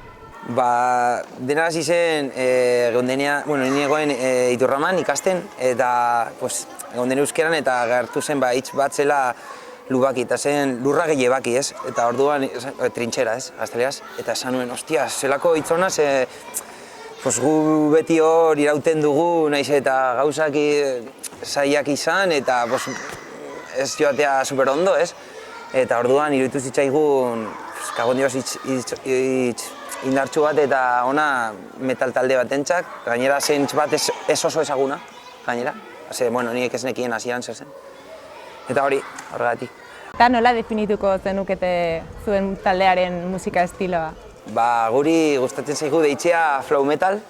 Dena hasi zen, nire egoen Iturraman ikasten, eta egon euskeran eta gertu zen hitz bat zela Lubaki, eta zen lurra gehi baki, ez? Eta orduan, trintxera, ez? Gazteleraz, eta esan nuen, ostia, zelako hitz hona, gu beti hor irauten dugu, naiz eta gauzak zailak izan, eta ez joatea super ondo, ez? Eta orduan, iruditu zitzaigun, kagon dioz indartsu bat eta ona metal talde batentzak, gainera zentz bat ez oso ezaguna, gainera. Nik ez nekien hasieran zer zen. Eta horregatik. Eta nola definituko zenukete zuen taldearen musika estiloa? Guri gustatzen zaigu deitzea flow metal,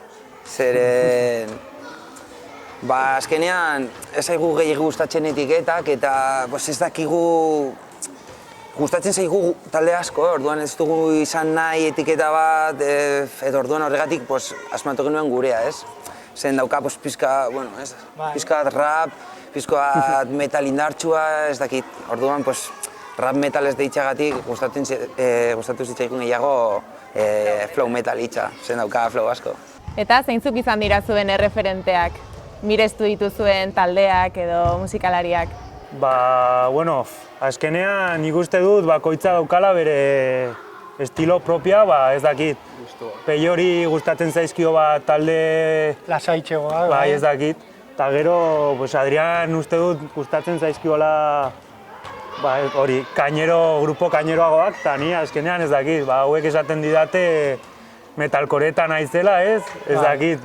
zeren azkenean ez zaigu gehiago gustatzen etiketak eta ez dakigu gustatzen zaigu talde asko, orduan ez dugu izan nahi etiketa bat, eta orduan horregatik asmatu genuen gurea, ez? Zen dauka pizka rap, pizka metal indartsua, ez dakit. Orduan rap metal ez deitxagatik gustatu zitzaigun gehiago flow metal hitza, zen dauka flow asko. Eta zeintzuk izan dira zuen erreferenteak? Mirestu dituzuen taldeak edo musikalariak? Azkenean nik uste dut bakoitza daukala bere estilo propia, ez dakit. Peiori gustatzen zaizkio talde... Lasaitxegoa. Ez dakit. Eta gero, Adrian uste dut gustatzen zaizkiola grupo kaineroagoak, eta ni azkenean ez dakit. Hauek esaten didate metalkoreta naizela, ez? Ez dakit,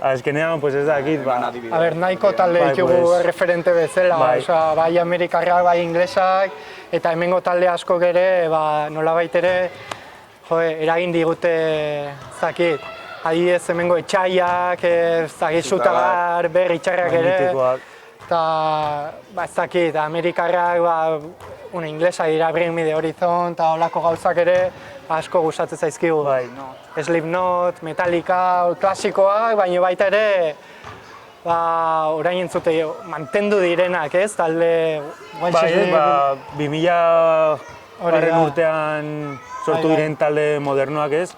azkenean, ez dakit. Nahiko talde ditugu referente bezala, bai amerikarrak, bai inglesak, eta hemengo talde askok ere, nolabait ere, eragin digute, ez dakit. Adibidez hemengo etxaiak, Zutagar, Berri Txarrak ere, eta ez dakit, amerikarrak, inglesak dira, Bring Me The Horizon, eta holako gauzak ere, asko gustatzen zaizkigu. Slipknot, Metallica, klasikoak, baina baita ere orain entzute mantendu direnak, ez? Talde... 2000 urtean sortu diren talde modernoak, ez?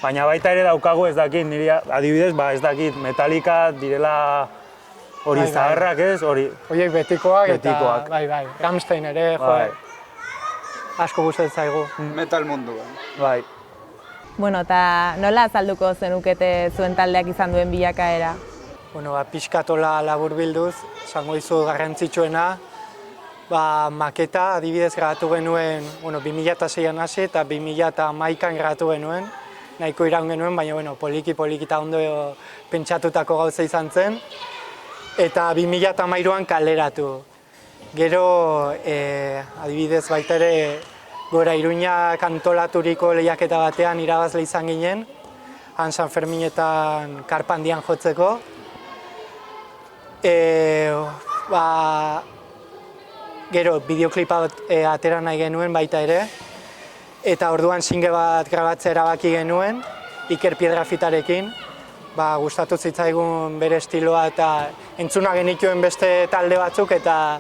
Baina baita ere daukagu ez dakit, niri adibidez, ez dakit, Metallica direla hori zaharrak, ez? Horiek betikoak eta Rammstein ere, asko gustatzen zaigu. Metal munduan. Eta nola azalduko zenukete zuen taldeak izan duen bilakaera? Pixkatola laburbilduz, esango dizu garrantzitsuena, maketa adibidez grabatu genuen 2006an hasi eta 2011an grabatu genuen, nahiko iraun genuen, baina poliki eta ondo pentsatutako gauza izan zen, eta 2013an kaleratu. Gero, adibidez baita ere, Gora Iruñak antolaturiko lehiaketa batean irabazle izan ginen, han San Ferminetan karpandian jotzeko. Gero, bideoklipa bat atera nahi genuen baita ere, eta orduan single bat grabatzea erabaki genuen, Iker Piedrafitarekin. Gustatu zitzaigun bere estiloa eta entzuna genituen beste talde batzuk, eta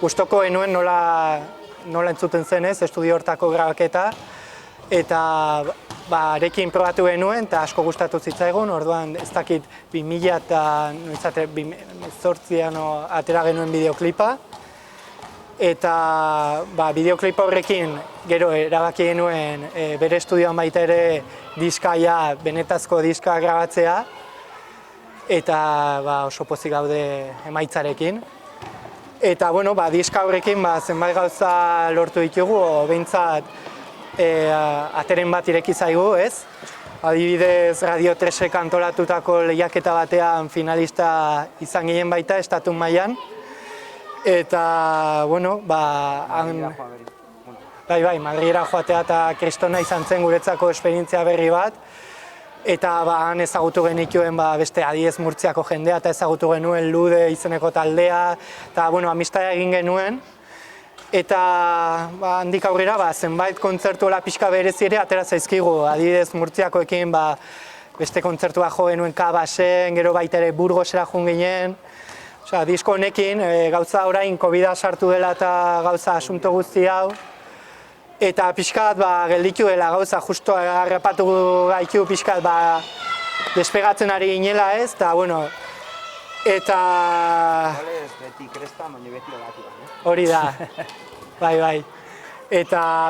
gustoko genuen nola entzuten zenez, estudio hortako grabaketa, eta arekin probatu genuen eta asko gustatu zitzaigun, orduan ez dakit 2018an atera genuen bideoklipa, eta bideoklipa horrekin gero erabaki genuen bere estudioan baita ere diskaia, benetazko diska grabatzea, eta oso pozik gaude emaitzarekin. Eta, diska horrekin zenbait gauza lortu ditugu, behintzat ateren bat ireki zaigu, ez? Adibidez, Radio 3ek antolatutako lehiaketa batean finalista izan ginen baita, estatu mailan. Eta, Madrilera joatea eta kristona izan zen guretzako esperientzia berri bat. Eta han ezagutu genituen beste Adiez Murtziako jendea eta ezagutu genuen Lude izeneko taldea. Eta, amistadea egin genuen. Eta handik aurrera zenbait kontzertu pixka berezi ere atera zaizkigu, adibidez Murtziakoekin beste kontzertua jo genuen Kabasen, gero baita ere Burgosera joan ginen. Disko honekin gauza orain COVID-a sartu dela eta gauza asunto guzti hau. Eta pixkat gelditu dela gauza, justo harrapatu gaitu pixkat despegatzen ari ginela ez, eta bueno, eta... Beti krespa, baina beti olatua. Hori da, bai. Eta,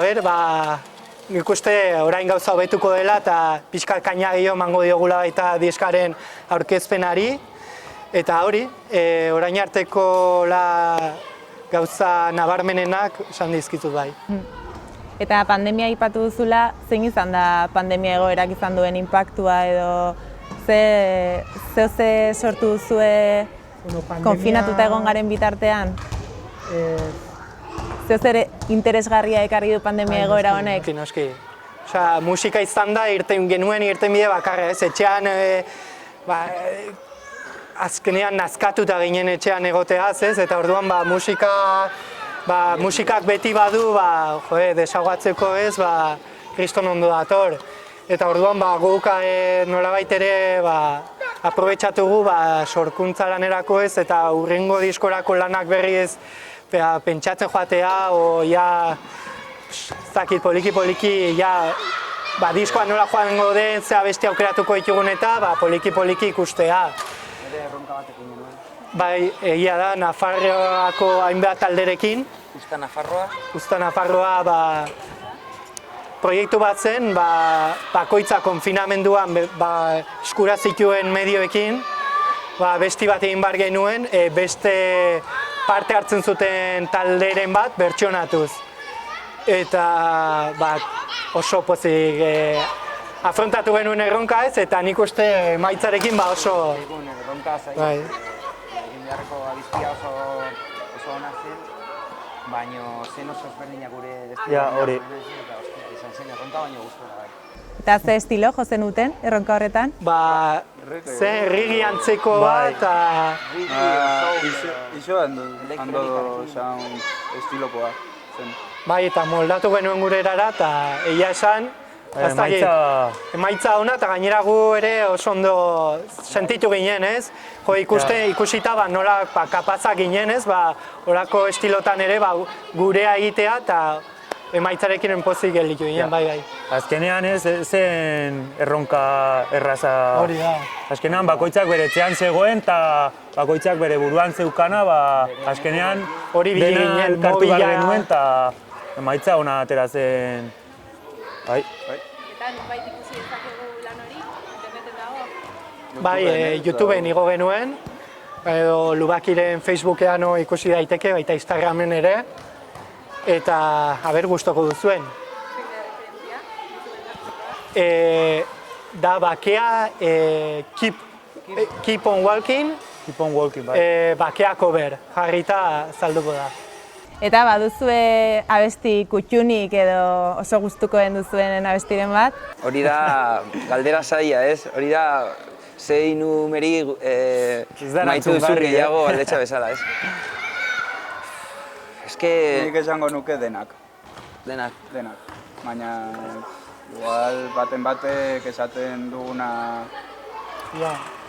nik uste orain gauza hobetuko dela eta pixkat kaina gehiago emango diogula baita diskaren aurkezpenari. Eta hori, orain arteko gauza nabarmenenak esan dizkitut bai. Eta pandemia aipatu duzula, zein izan da pandemia egoerak izan duen inpaktua edo ze sortu duzue konfinatuta egon garen bitartean? Zeo zer interesgarria ekarri du pandemia egoera honek? Noski. Musika izan da irten bide bakarra ez, etxean azkenean nazkatuta ginen etxean egoteaz ez, eta orduan musikak beti badu desaugatzeko ez, kriston ondo dator. Eta orduan guk nolabait ere aprobetxatugu sorkuntza lanerako ez, eta hurrengo diskorako lanak berriz pentsatzen joatea, o zakit poliki, diskoa nola joango den, zea beste aukeratuko ditugun eta poliki ikustea. Ere erronka batekin genuen. Bai, egia da, Nafarroako hainbat talderekin. Usta Nafarroa? Usta Nafarroa, proiektu bat zen, bakoitza konfinamenduan eskura zituen medioekin, besti bat egin bar genuen, beste parte hartzen zuten talderen bat bertsionatuz. Eta oso pozik afrontatu genuen erronka ez, eta nik uste maitzarekin oso... Erronka zain, egin beharreko abizkia oso ona zen, baina zen oso ezberdinak gure hori. Izan zen erronka baino guztora bai. Eta ze estilo jo zenuten erronka horretan? Zen rigi antzeko bat, Iso ando sound estilokoa zen. Bai, eta moldatu genuen gure erara, eta egia esan, emaitza ona, eta gainera gu ere oso ondo sentitu ginen, ez? Ikusita nola kapazak ginen, ez? Horako estilotan ere gurea egitea, eta emaitzarekin enpozik gelditu ginen, bai. Azkenean ez zen erronka erraza. Hori da. Azkenean bakoitzak bere etxean zegoen, eta bakoitzak bere buruan zeukana, azkenean dena elkartu behar genuen, eta emaitza ona atera zen. Bai. Eta nunbait ikusi dezakegu lan hori, interneten dago? Bai, YouTubeen igo genuen, edo Lubakiren Facebookean ikusi daiteke, baita Instagramen ere, eta gustoko duzuen. Da bakea Keep on Walking, bakea cover, jarrita salduko da. Eta baduzue abesti kutxunik edo oso gustuko den duzuen abestiren bat? Hori da galdera zaila, ez? Hori da zein numeri maitu duzun gehiago aldetxa bezala, ez? Nik esango nuke denak. Denak? Denak. Baina igual baten batek esaten duguna...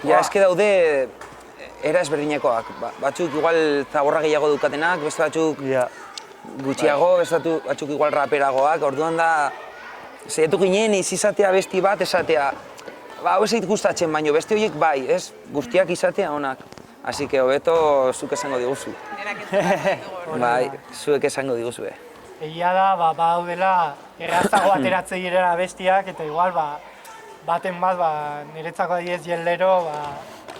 Ja, eske daude era ezberdinekoak. Batzuk igual zaborra gehiago dukatenak, beste batzuk gutxiago, beste batzuk igual raperagoak. Orduan da, zeiatu ginen izatea besti bat esatea. Hau ez gustatzen, baina beste horiek bai, ez? Guztiak izatea onak. Así que hobeto zuk esango diguzu. Bai, zuek esango diguzue. Egia da, badaudela errazago ateratzen direla bestiak, eta igual baten bat niretzako adiez jellero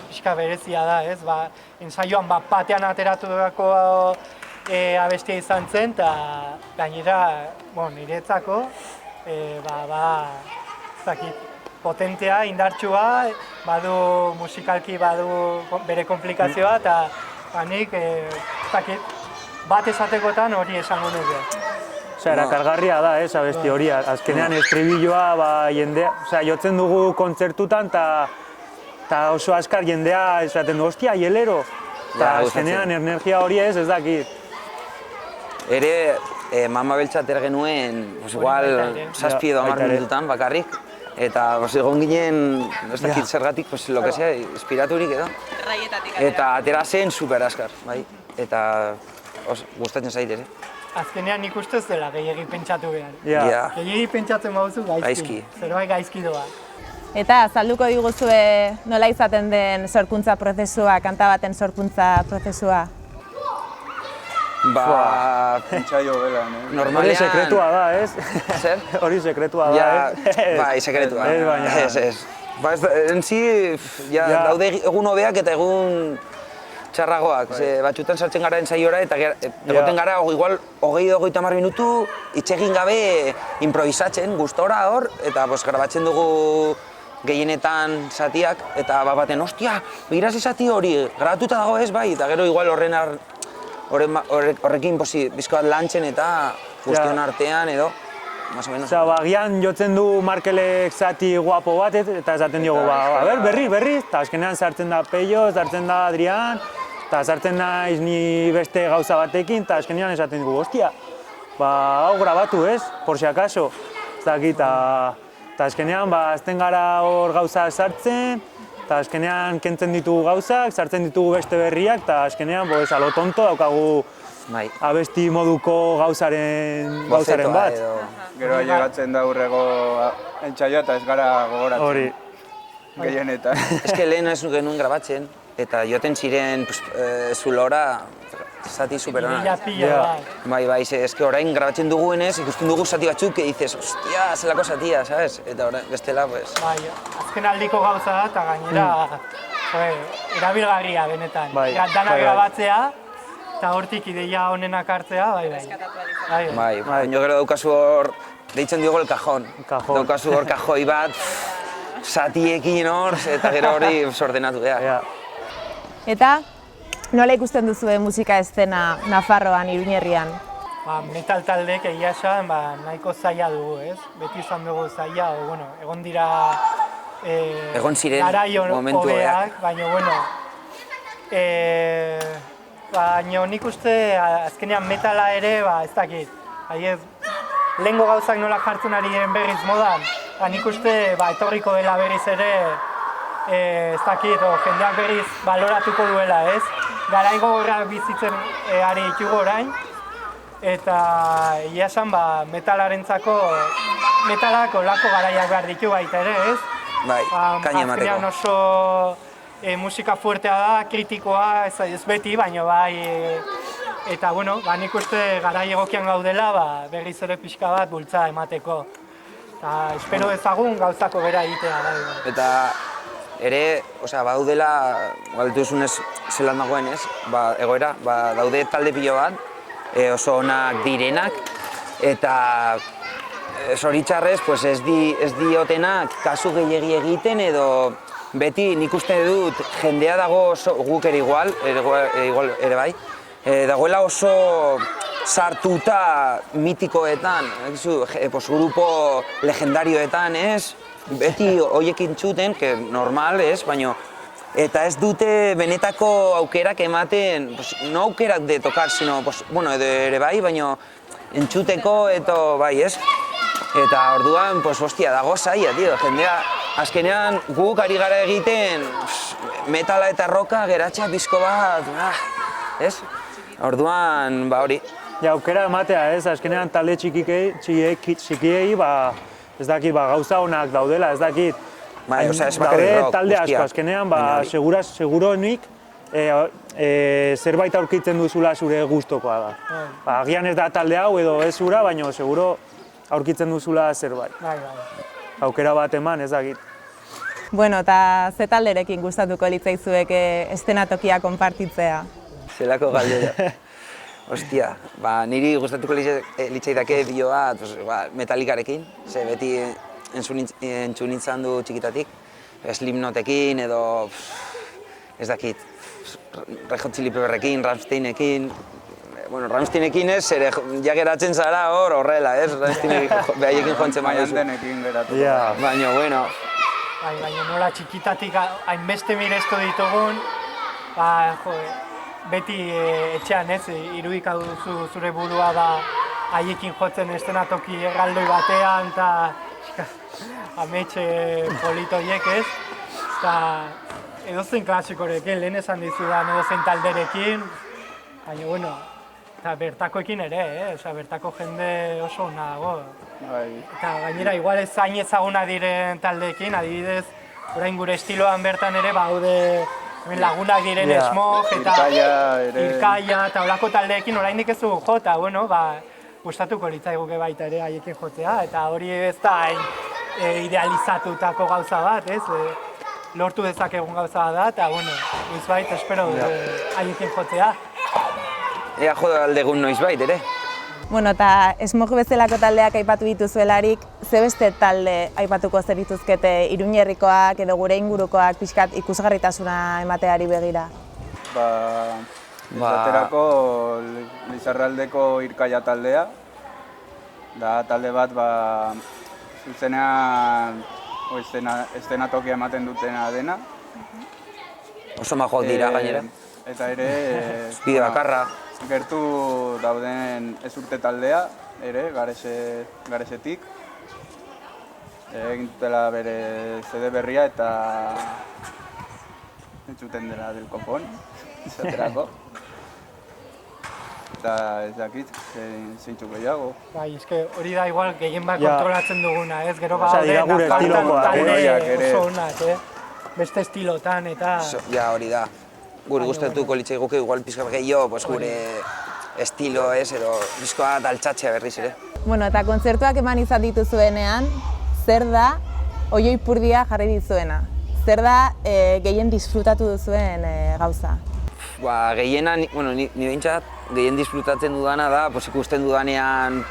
pixka berezia da, ez? Ensaioan batean ateratu dugako abestia izan zen, eta gainera niretzako potentea, indartsua, badu musikalki badu bere konplikazioa, eta nik bat esatekotan hori esango nuke. Erakargarria da, abesti hori. Azkenean estribilloa jotzen dugu kontzertutan, eta oso askar jendea esaten du, ostia, hielero. Eta azkenean energia hori ez dakit. ere mama beltzater genuen, igual, 7 edo 10 minututan bakarrik. Eta egon ginen, ez dakit zergatik, lo que sea, inspiraturik edo. Eta atera zen super askar, bai. Eta gustatzen zait ere. Azkenean nik ustez dela gehiegi pentsatu behar. Ja. Gehiegi pentsatzen bauzu gaizki. Zerbait gaizki doa. Eta azalduko diguzue nola izaten den sorkuntza prozesua, kanta baten sorkuntza prozesua? Entsaio bela, ne? Normalean... Hori sekretua da, ez? Zer? Hori sekretua da, ez? Bai, sekretua. Ez, baina... Ez. Ba, en si, daude egun hobeak eta egun txarragoak. Batxutan sartzen gara ensaiora eta egoten gara, igual, 20-30 minutu itxegin gabe improvisatzen, gustora hor, eta grabatzen dugu gehienetan zatiak, eta baten, ostia, begirazi zati hori, grabatuta dago ez, bai, eta gero igual horrekin bizko bat lantzen eta guztion artean edo, más o menos. Agian jotzen du Markelek zati guapo bat eta esaten diogu, berri, eta azkenean sartzen da Peio, sartzen da Adrian, eta sartzen naiz ni beste gauza batekin, eta azkenean esaten dugu, ostia, hau grabatu ez, por si acaso, ez dakit, eta azkenean azten gara hor gauza sartzen, eta azkenean kentzen ditugu gauzak, sartzen ditugu beste berriak, eta azkenean, a lo tonto, daukagu abesti moduko gauzaren bat. Gero ailegatzen da hurrego entsaioa eta ez gara gogoratzen. Hori. Gehienetan. Ez que lehen ez genuen grabatzen, eta joten ziren zulora zati superona. Bai, ez que orain grabatzen duguenez, ikusten dugu zati batzuk, que dices, ostia, zelako zatia, sabes? Eta orain, bestela, pues... Bai, azken aldiko gauza da, eta gainera, erabilgarria benetan. Dana grabatzea, eta hortik ideia honenak hartzea, bai. Baina gero daukazu hor, deitzen diogo el cajón. Daukazu hor kajoi bat, zatiekin hor, eta gero hori ordenatu da. Eta, nola ikusten duzue musika eszena Nafarroan, Iruñerrian? Metal taldeek egia esan nahiko zaila dugu, ez? Beti izan dugu zaila, egon dira egon ziren momentu hobeak, baina nik uste azkenean metala ere, ez dakit, lehengo gauzak nola jartzen ari diren berriz modan, nik uste etorriko dela berriz ere, ez dakit, jendeak berriz baloratuko duela, ez? Garai gogorrak bizitzen ari ditugu orain, eta egia esan metalarentzako, metalak olako garaiak behar ditu baita ere, ez? Bai, kaina emateko. Azkenean oso musika fuertea da, kritikoa, ez beti, baina bai, eta nik uste garai egokian gaudela berriz ere pixka bat bultza emateko. Eta espero ezagun gauzako bera egitea. Eta ere, badaudela, duzunez zelan dagoen ez, egoera, daude talde pilo bat, oso onak direnak, eta zoritxarrez ez diotenak kasu gehiegi egiten edo beti nik uste dut jendea dago guk ere igual ere bai, dagoela oso sartuta mitikoetan, grupo legendarioetan ez, beti hoiekin txuten, que normal ez, baina eta ez dute benetako aukerak ematen, no aukerak de tocar, sino, edo ere bai, baina entxuteko eta bai ez. Eta orduan, ostia, dago zaila, jendea, azkenean guk ari gara egiten metala eta roka geratxa bizko bat, ez? Orduan, hori. Ja, aukera ematea, ez? Azkenean talde txikiei, ez dakit, gauza honak daudela, ez dakit. Daude talde asko, azkenean, seguronik zerbait aurkitzen duzula zure gustokoa da. Agian ez da talde hau edo ez zura, baina seguro aurkitzen duzula zerbait. Aukera bat eman, ez dakit. Bueno, eta ze talderekin gustatuko litzaizueke eszenatokia konpartitzea? Zelako galdera. Ostia, niri gustatuko litzaidake bideo bat Metallicarekin, ze beti entzun nintzen du txikitatik, Slipknotekin edo, ez dakit, Red Hot Chili Pepperrekin, Rammsteinekin, Rammsteinekin ez, ja geratzen zara horrela, ez? Rammsteinekin behaiekin joantzen baina zu. Baina geratu. Baina, Baina nola txikitatik hainbeste mirezko ditugun, beti etxean ez, irudika duzu zure burua haiekin jotzen estenatoki erraldoi batean, eta ametxe politoiek ez, eta edozein klasikorekin, lehen esan dizudan edozein talderekin, baina, bueno, eta bertakoekin ere, bertako jende oso ona dago. Eta gainera, igual ez zain ezaguna diren taldeekin, adibidez, orain gure estiloan bertan ere baude lagunak diren Smog eta Irkaia eta olako taldeekin oraindik ez dugu jota, bueno, gustatuko litzaiguke baita ere haiekin jotzea, eta hori ez da idealizatutako gauza bat, ez? Lortu dezakegun gauza bat da, eta, bueno, noizbait espero haiekin jotzea. Ea jo aldegun noizbait ere. Bueno, eta Smog bezalako taldeak aipatu dituzuelarik, ze beste talde aipatuko zer dituzkete Iruñerrikoak edo gure ingurukoak pixkat ikusgarritasuna emateari begira? Izaterako Lizarraldeko Irkaia taldea, da talde bat zuzenean estenatokia ematen dutena dena. Oso majoak dira gainera. Eta ere... Bide bakarra. Gertu dauden Ezurte taldea, ere, Garesetik. Egin dutela bere CD berria eta entzuten dela del kopon, izaterako. Eta ez dakit, zeintzuk gehiago. Bai, hori da igual gehien bat kontrolatzen duguna, ez? Gero baude, talde oso onak, beste estilotan eta... Ja, hori da. Gure gustatuko litzaiguke igual pizka gehiago, gure estilo ez, edo diskoa daltzatzea berriz ere. Bueno, eta kontzertuak eman izan dituzuenean, zer da oioi purdia jarri dizuena? Zer da gehien disfrutatu duzuen gauza? Gehienan, ni behintzat, gehien disfrutatzen dudana da, ikusten dudanean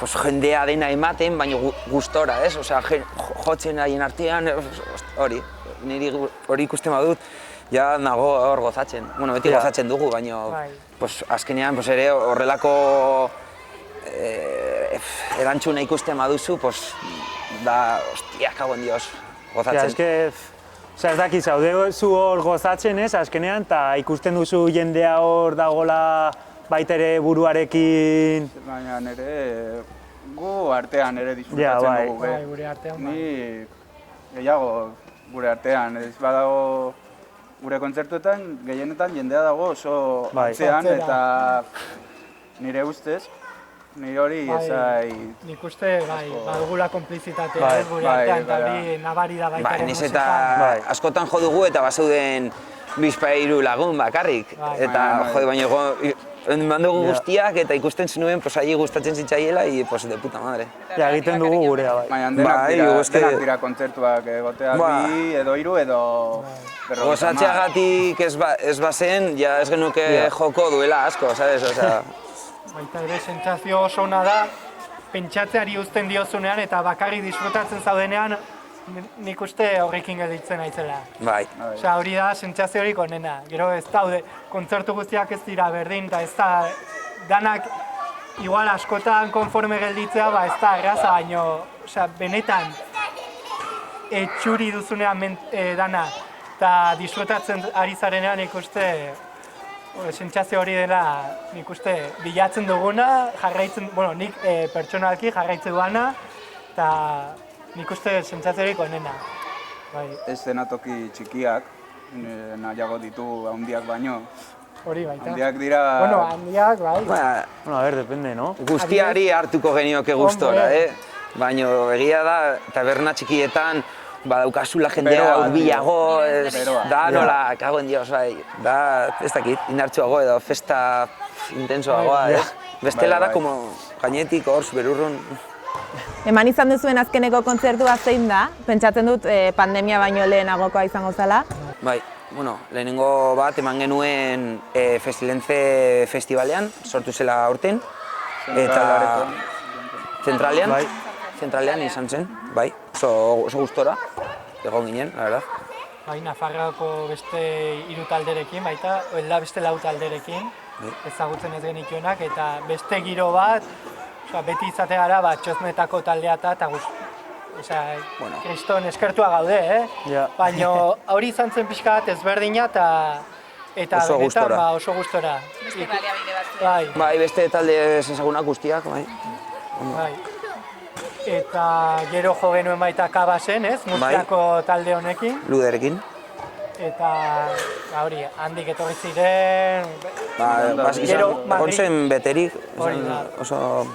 jendea dena ematen, baina gustora, ez? Jotzen haien artean, hori, niri hori ikusten badut, ja nago hor gozatzen. Bueno, beti gozatzen dugu, baina azkenean ere horrelako erantzuna ikusten baduzu, da, hostia, kagoen dios, gozatzen. Ez dakit, zaude zu hor gozatzen ez, azkenean, eta ikusten duzu jendea hor dagoela baita ere buruarekin... Baina nire gu artean ere disfrutatzen dugu. Bai, gure artean. Ni gehiago gure artean, ez badago gure kontzertuetan gehienetan jendea dago oso atzean eta nire ustez, nire hori ezai... Nik uste, badugula konplizitatea gure artean, eta hori nabari da baita ere musika. Eta askotan jo dugu eta bazeuden bizpahiru lagun bakarrik. Eta baina mandugu guztiak eta ikusten zenuen ahi gustatzen zitzaiela de puta madre. Egiten dugu gurea bai. Baina denak dira kontzertuak egotea bi edo hiru edo... Gozatzeagatik ez bazen, ja ez genuke joko duela asko, sabes? Baita ere, sentsazio oso ona da, pentsatzeari uzten diozunean eta bakarrik disfrutatzen zaudenean, nik uste horrekin gelditzen aitzela. Bai. Hori da, sentsazio horik onena. Gero ez daude, kontzertu guztiak ez dira berdin, eta ez da, danak igual askotan konforme gelditzea, ez da erraza, baino, benetan etxuri duzunean dana, eta disfrutatzen ari zarenean ikuste sentsazio hori dela nik uste bilatzen duguna, nik pertsonalki jarraitzen duana, eta nik uste sentsazio horik onena. Eszenatoki txikiak, nahiago ditu handiak baino. Hori baita. Handiak dira... Bueno, handiak, bai. Bueno, a ver, depende, no? Guztiari hartuko genioke gustora, baina egia da, taberna txikietan, badaukazula jendea urbilago, da nola, kagoen dios, bai, da, ez dakit, indartsuago edo festa intensoagoa, ez? Bestela da, como gainetik, hor, berurrun. Eman izan duzuen azkeneko kontzertua zein da? Pentsatzen dut pandemia baino lehenagokoa izango zela. Bai, bueno, lehenengo bat eman genuen Festilence Festivalean, sortu zela aurten, eta Zentralean izan zen, bai, oso gustora, egon ginen, la verdad. Bai, Nafarroako beste 3 talderekin, baita, beste 4 talderekin, ezagutzen ez genituenak, eta beste giro bat, beti izate gara, txosnetako taldea eta kriston eskertua gaude, baina hori izan zen pixka bat ezberdina, Eta oso benetan, gustora. oso gustora. Beste baliabide batzuk. Bai, beste talde ezagunak guztiak, bai. Bai. Eta gero jo genuen baita Kabasen, ez? Murtziako talde honekin. Luderekin. Eta hori, handik etorri ziren. Gontzen beterik, oso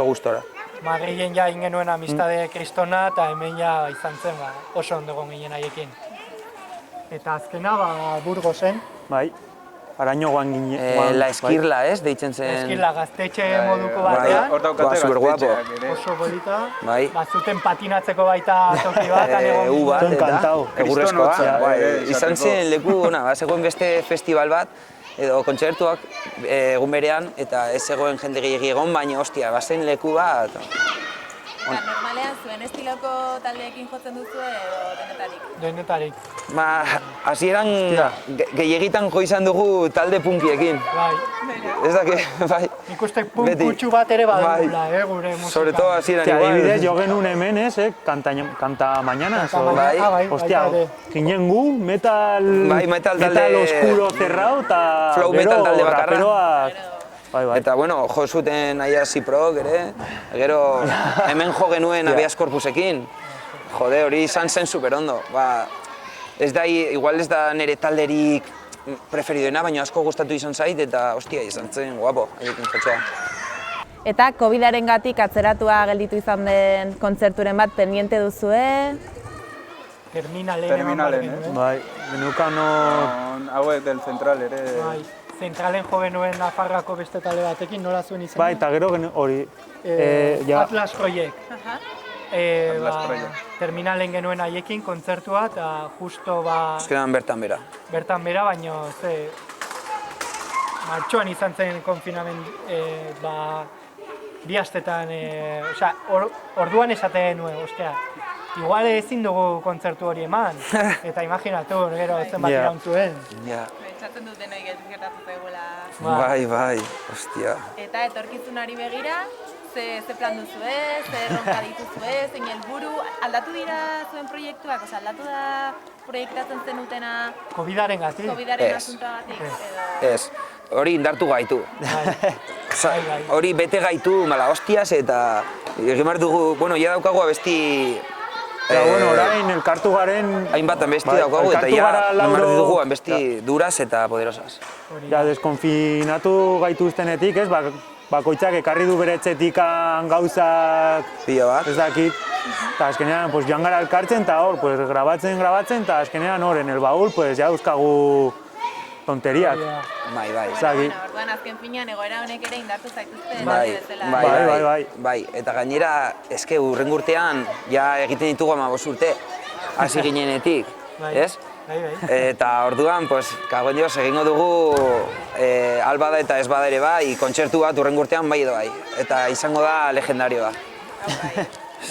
gustora. Madrilen ja ingenuen amistade kristona eta hemen ja izan zen oso ondo egon ginen haiekin. Eta azkena Burgosen. Bai, araño guan ginen. La Eskirla, ez, deitzen zen. Eskirla, gaztetxe moduko batean. Hor daukate gaztetxeak ere. Oso bolita. Bai. Bazuten patinatzeko baita toki bat, egon bat, eta egurrezkoa. Izan zen leku, zegoen beste festival bat, edo kontzertuak egun berean, eta ez zegoen jende gehiagi egon, baina ostia, bazen leku bat. Eta normalean zuen estiloko taldeekin jotzen duzu edo denetarik? Denetarik. Hasieran gehiegitan jo izan dugu talde punkiekin. Bai. Ez daki, bai. Nik uste punk kutsu bat ere badugula, gure musika. Sobre todo hasieran igual. Adibidez, jo genuen hemen, ez, Canta Mañanas. Hostia, ginen gu, metal oscuro cerrado, eta flow metal talde bakarra. Raperoak. Eta, bueno, jo zuten aia Ziprok ere, gero hemen jo genuen Habeas Corpusekin. Jode, hori izan zen superondo. Igual ez da nire talderik preferidoena, baina asko gustatu izan zait, eta ostia izan zen guapo, haiekin jotzea. Eta COVID-arengatik atzeratua gelditu izan den kontzerturen bat pendiente duzue? Terminalen, bai, genukano... Hauek del Central ere... Zentralen jo genuen Nafarroako beste talde batekin, nola zuen izan? Bai, eta gero hori... Atlas Project. Terminalen genuen haiekin kontzertua, eta justo Eskeran bertan bera. Bertan bera, baina martxoan izan zen konfinament, 2 astetan, orduan esaten nuen, ostia, igual ezin dugu kontzertu hori eman, eta imaginatu, gero zenbat irauntzuen. Pentsatzen dut denoi gertatu zegoela. Bai, ostia. Eta etorkizunari begira, ze plan duzue, ze erronka dituzue, zein helburu, aldatu dira zuen proiektuak, aldatu da proiektatzen zenutena... COVID-aren gatik? COVID-aren asuntoagatik, edo... Ez, hori indartu gaitu. Hori bete gaitu, hostias, eta egin behar dugu, ja daukagu abesti... orain elkartu garen... Hainbat abesti daukagu, eta egin behar dugu abesti duraz eta poderosas. Deskonfinatu gaituztenetik, ez, bakoitzak ekarri du bere etxetikan gauzak... Pila bat. Ez dakit. Eta azkenean, joan gara elkartzen, eta hor, grabatzen, eta azkenean hor, en el baúl, ja euskagu tonteriak. Bai. Orduan, azken finean, egoera honek ere indartu zaituzte. Bai, eta gainera, eske urrengo urtean, ja egiten ditugu 15 urte, hasi ginenetik, ez? Eta orduan, kagoen dios, egingo dugu albada eta ez bada ere bai, kontzertu bat urrengo urtean bai edo bai. Eta izango da legendarioa.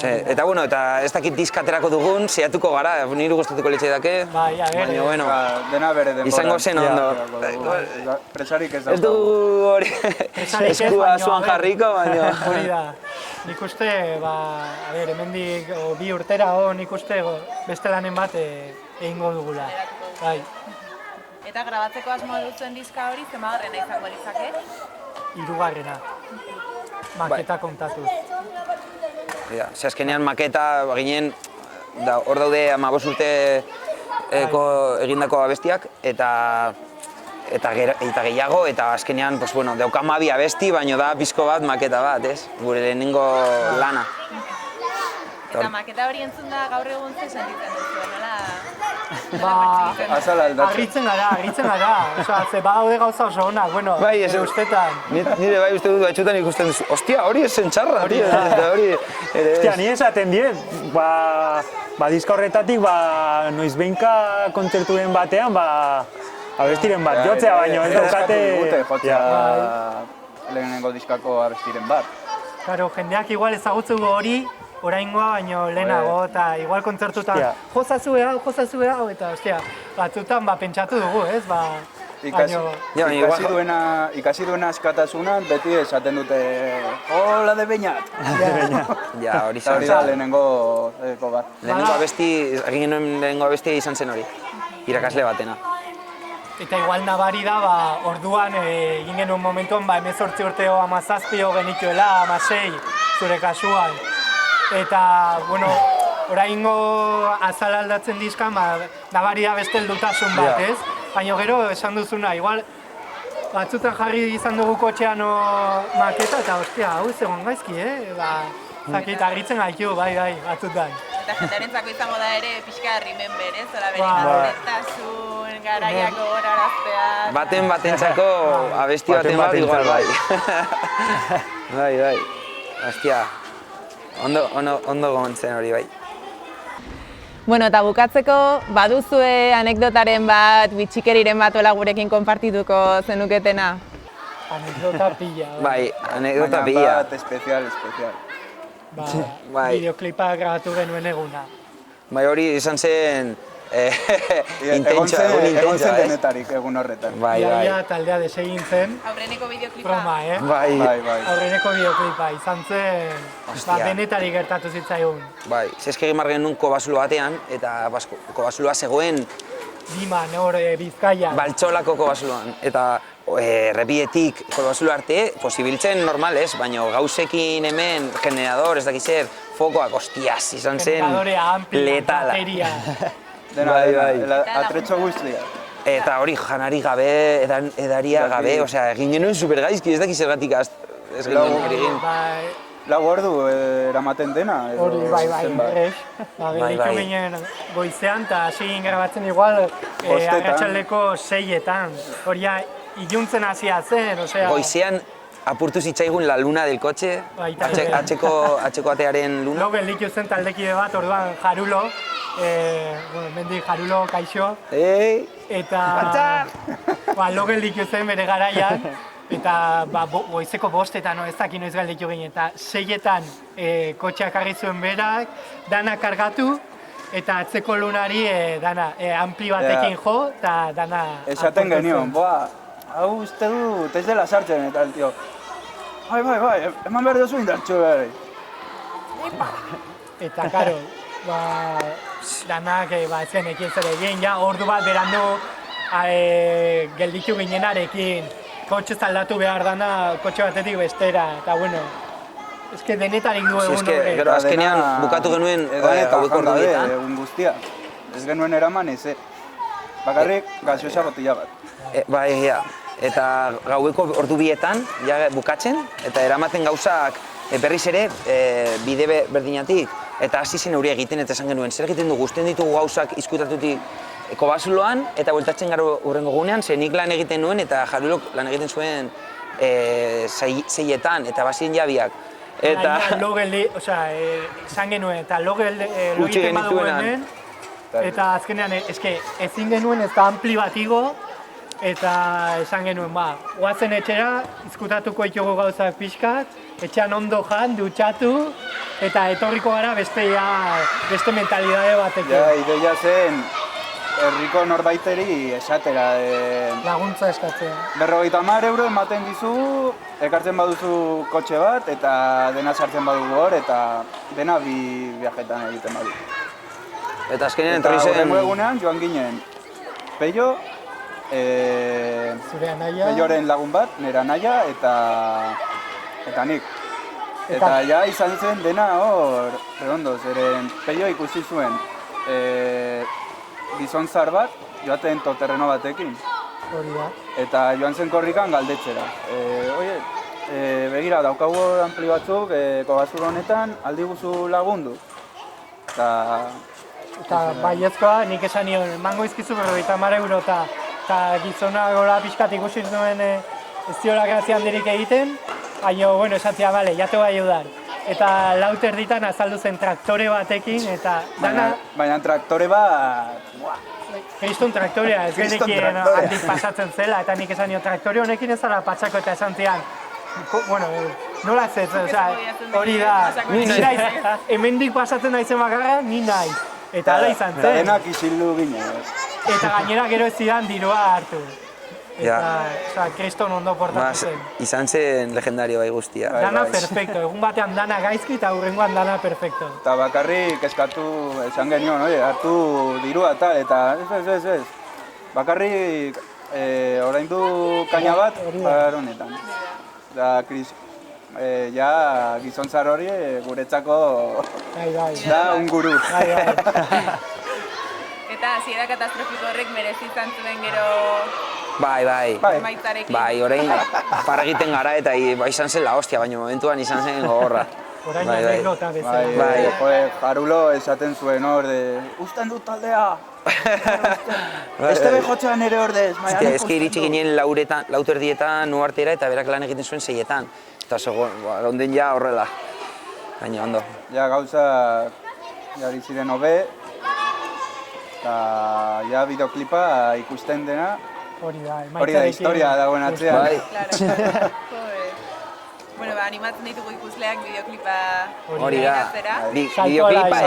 Eta bueno, eta ez dakit diskaterako dugun, saiatuko gara, niri gustatuko litzaiake. Baina, dena bere denbora. Izango zen ondo. Presarik ez daukagu. Ez dugu hori eskua zuan jarriko, baina... Hori da. Nik uste, hemendik 2 urtera nik uste beste lanen bat egingo dugula. Eta grabatzeko asmoa duzuen diska hori, zemagarrena izango litzake? 3. Maketa kontatuz. Azkenean maketa ginen, hor daude 15 urteko egindako abestiak, eta gehiago, eta azkenean dauka 12 abesti, baina da pizko bat maketa bat, ez? Gure lehenengo lana. Eta maketa hori entzun da gaur egun ze sentitzen duzu, nola? Arritzen gara. Ze badaude gauza oso onak, ere ustetan. Nire bai uste dut batxutan ikusten duzu, ostia, hori esen txarra, tío. Ostia, ni esaten dien, diska horretatik, noizbeinka kontzertuen batean, abestiren bat jotzea, baina ez daukate... Jotzea lehenengo diskako abestiren bat. Claro, jendeak igual ezagutzen hori, oraingoa baino lehenago, eta igual kontzertutan jozazue hau, eta ostia, batzutan pentsatu dugu, ez? Ikasi duena askatasunan beti esaten dute hola de Beñat. Hori izan da lehenengo bat. Lehenengo abesti izan zen hori, irakasle batena. Eta igual nabari da, orduan egin genuen momentuan 18 urteo 17 genituela, 16 zure kasuan. Eta, bueno, oraingo azal aldatzen dizkan, nabari da beste heldutasun bat, ez? Baina gero esan duzuna, igual batzutan jarri izan dugu kotxean maketa eta ostia, hau ez egon gaizki, zakit, argitzen gaitu, bai, batzutan. Eta jendarentzako izango da ere pixka remember, ez? Ola bere gaztetasun, garaiak gogoraraztea. Batentzako abesti baten bat igual, bai. Bai, ostia, ondo gontzen hori, bai. Bueno, eta bukatzeko, baduzue anekdotaren bat, bitxikeriren bat ola gurekin konpartituko zenuketena? Anekdota pila. Bai, anekdota pila. Baina bat espezial. Bideoklipa grabatu genuen eguna. Bai, hori izan zen Egon zen denetarik egun horretan. Ia taldea desegin zen. Aurreneko bideoklipa. Broma, Bai. Aurreneko bideoklipa izan zen, denetarik gertatu zitzaigun. Bai, zeskegi margen nun kobasulo batean, eta kobasuloa zegoen Diman, hor Bizkaian. Baltsolako kobasuloan, eta errepidetik kobasulo arte, posibiltzen normal ez, baina gauzekin hemen, generador, ez dakizer, fokoak, ostiaz, izan zen letala. Bateria. Dena, atretxo guztia. Eta hori janari gabe, edaria gabe, osea, egin genuen supergaizki, ez dakiz zergatik ez genuen hori egin. 4 ordu eramaten dena. Hori, bai, ez. Gelditu ginen goizean, eta hasi grabatzen igual arratsaldeko 6etan. Hori iluntzen hasia zen, osea... Goizean apurtu zitzaigun la luna del kotxe, atxeko atearen luna. Lo gelditu zen taldekide bat, orduan Jarulo, mendik Jarulo, kaixo. Eta... Lo gelditu zen bere garaian, eta goizeko 5etan, ez dakit noiz gelditu ginen, eta 6etan kotxeak jarri zuen berak, dana kargatu, eta atzeko lunari ampli batekin jo, eta dana... Esaten genion, hau uste dut ez dela sartzen, eta el tio, bai, eman behar duzu indartxo behar. Eta, karo, danak ez genekin zer egin, ordu bat berandu gelditu ginenarekin, kotxe zaldatu behar dana kotxe batetik bestera, eta bueno, eske denetarik du egun horre. Gero azkenean bukatu genuen gaueko ordubietan. Egun guztia, ez genuen eraman ez, bakarrik gaseosa botila bat. Bai, eta gaueko ordubietan bukatzen, eta eramaten gauzak berriz ere bide berdinatik, eta hasi zen hori egiten, eta esan genuen, zer egiten dugu, guztien ditugu gauzak izkutatutik kobasuloan, eta bueltatzen gara hurrengo gunean, ze nik lan egiten nuen, eta Jarulok lan egiten zuen 6etan, eta bazien jabiak. Eta... Esan genuen, eta lo egiten badu hemen, eta azkenean, ezin genuen ez da ampli bat igo, eta esan genuen, guazen etxera, izkutatuko ditugu gauzak pixkat, etxean ondo jan, dutxatu, eta etorriko gara beste mentalidade batekin. Ideia zen, herriko norbaiteri esatera. Laguntza eskatzea. 50 euro ematen dizu, ekartzen baduzu kotxe bat, eta dena sartzen badugu hor, eta dena bi viajetan egiten badu. Eta azkenean entorri zen... Eta horrengo egunean joan ginen, Peio, Peioren lagun bat, nera anaia, eta nik. Eta izan zen dena hor, redondo, zeren Peio ikusi zuen gizon zar bat, joaten toterreno batekin. Hori da. Eta joan zen korrikan galdetzera. Begira, daukagu ampli batzuk, kobasur honetan, aldi guzu lagundu. Eta baiezkoa, nik esan nion, emango izkizu 50 euro, eta gizona gora pixkat ikusi zuen ez diola grazia handirik egiten, baina, bueno, esan zian, bale, ya te voy a ayudar. Eta 4 erditan azaldu zen traktore batekin, eta dana... Baina traktore bat... Kriston traktorea, ez genekien handik pasatzen zela, eta nik esan nion, traktore honekin ez zara patxako eta esan zian, bueno, nola ez, hori da, hemendik pasatzen naizen bakarra, ni naiz. Eta hala izan zen. Denak isildu ginen. Eta gainera gero ez zidan dirua hartu. Eta kriston ondo portatu zen. Izan zen legendario bai guztia. Dana perfecto, egun batean dana gaizki eta hurrengoan dana perfecto. Eta bakarrik eskatu esan genion, hartu dirua eta ez. Bakarrik orain du kaina bat, bar honetan. Da, ja, gizontzar hori guretzako da un guru. Eta hasiera katastrofiko horrek merezi izan zuen gero Bai. emaitzarekin. Bai, orain par egiten gara eta izan zen la hostia, baina momentuan izan zen gogorra. Orain anekdota bezala. Bai, Jarulo esaten zuen hor, usten dut taldea. Este behotxean ere ordez. Ez que iritsi ginen lautu erdietan, nuartera eta berak lan egiten zuen 6etan. Eta gaunden ja horrela. Baina ondo. Ja gauza jari ziren hobe. Eta ja bideoklipa ikusten dena. Hori da historia dagoen atzean. Bai. Bueno, animatzen ditugu ikusleak bideoklipa Hori da. Bideoklipa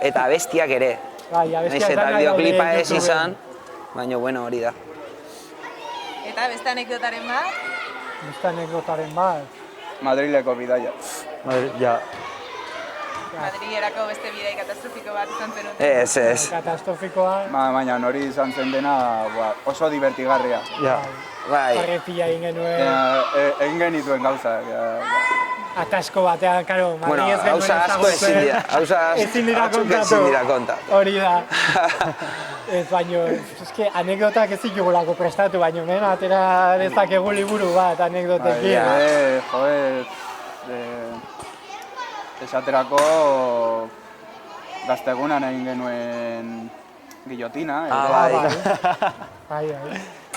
eta abestiak ere. Naiz eta bideoklipa ez izan, baina bueno, hori da. Eta beste anekdotaren bat? Madrileko bidaia. Madrilerako beste bidai katastrofiko bat izan zenuten. Ez. Katastrofikoa. Baina hori izan zen dena oso divertigarria. Bai. Karrepila egin genuen. Egin genituen gauzak. Atasko batean, karo, Madri ez genuen Hauza asko ezin dira kontatu. Hori da. Ez baino, eske anekdotak ez ditugulako prestatu, baino hemen atera dezakegu liburu bat anekdotekin. Joder, esaterako gaztegunan egin genuen gillotina. Bai.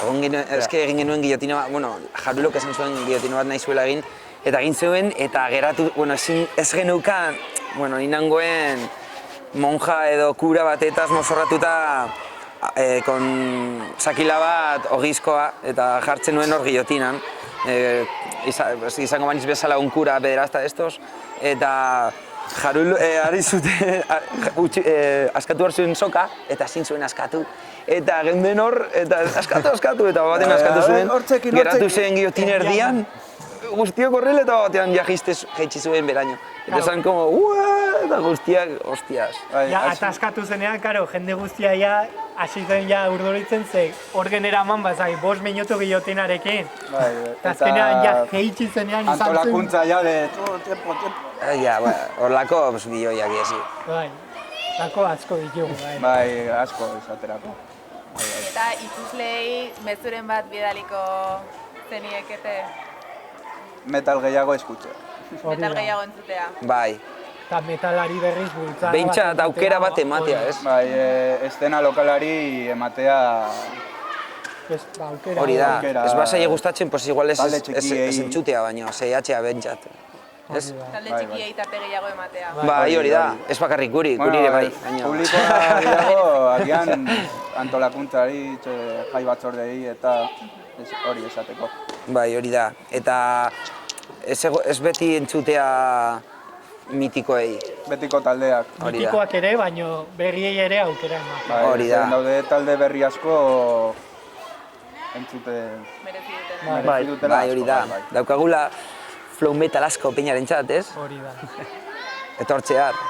Egin genuen gillotina bat, bueno, Jarulok esan zuen gillotina bat nahi zuela egin, eta egin zuen, eta geratu, bueno, ez geneukan, bueno, inangoen monja edo kura batetaz mozorratuta sakila bat ogizkoa, eta jartzen nuen hor gillotinan. Izango baniz bezala un kura pederasta estos, eta Jarul ari zuten, askatu hor zuen soka, eta ezin zuen askatu. Eta geunden hor, eta askatu, eta baten askatu zuen, geratu zen gillotin erdian, guztiok horrela eta batean jaitsi zuen beraino. Eta esan como, eta guztiak, hostias. Ja, ataskatu zenean, karo, jende guztia ja, hasi zen ja urduritzen ze, hor generaman bazai, 5 minutu guillotinarekin. Eta azkenean ja, jaitsi zenean izan zen. Antolakuntza ja de, tiempo. Ja, horlako bioiak ezi. Bai, lako asko ditugu, bai. Bai, asko esaterako. Eta ikuslei mezuren bat bidaliko zeniekete? Metal gehiago eskutzea. Metal gehiago entzutea. Bai. Eta metalari berriz bultzara. Behintzat aukera bat ematea, ez? Bai, estena lokalari ematea... Hori da, ez bazaile gustatzen, pues igual ez entzutea baino, zeiatxea behintzat. Talde txikiei tarte gehiago ematea. Bai, hori da, ez bakarrik guri ere bai. Publikoa gehiago, agian antolakuntzari, jai batzordei eta hori esateko. Bai, hori da, eta ez beti entzutea mitikoei. Betiko taldeak. Mitikoak ere, baino berriei ere aukera ematen. Hori da. Daude talde berri asko entzute... Bai, hori da. Daukagula flow metal asko peinaren txat, ez? Hori da. Etortzear.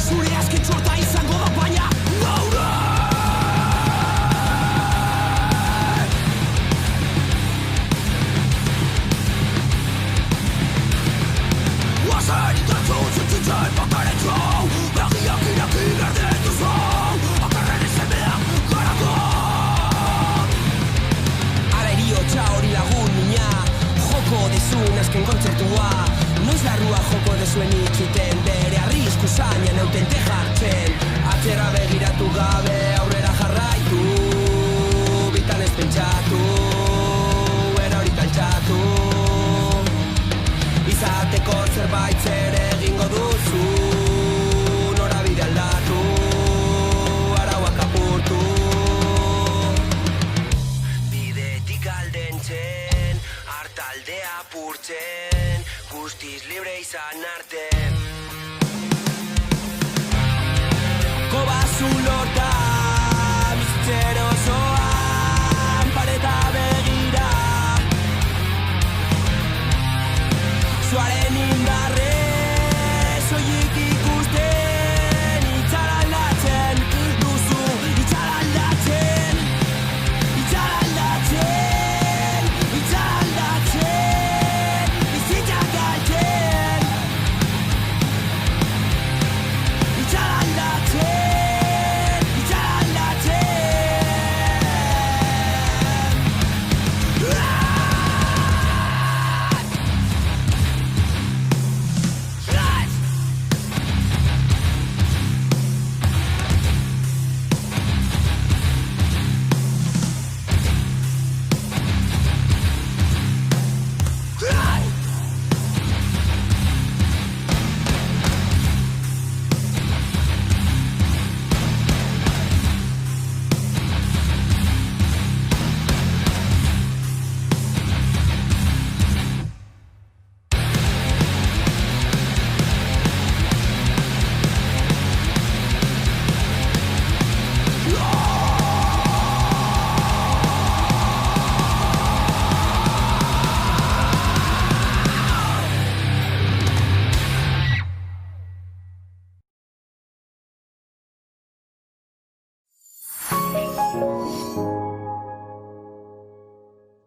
Zure azken txorta izango da baina dute jartzen, atzera begiratu gabe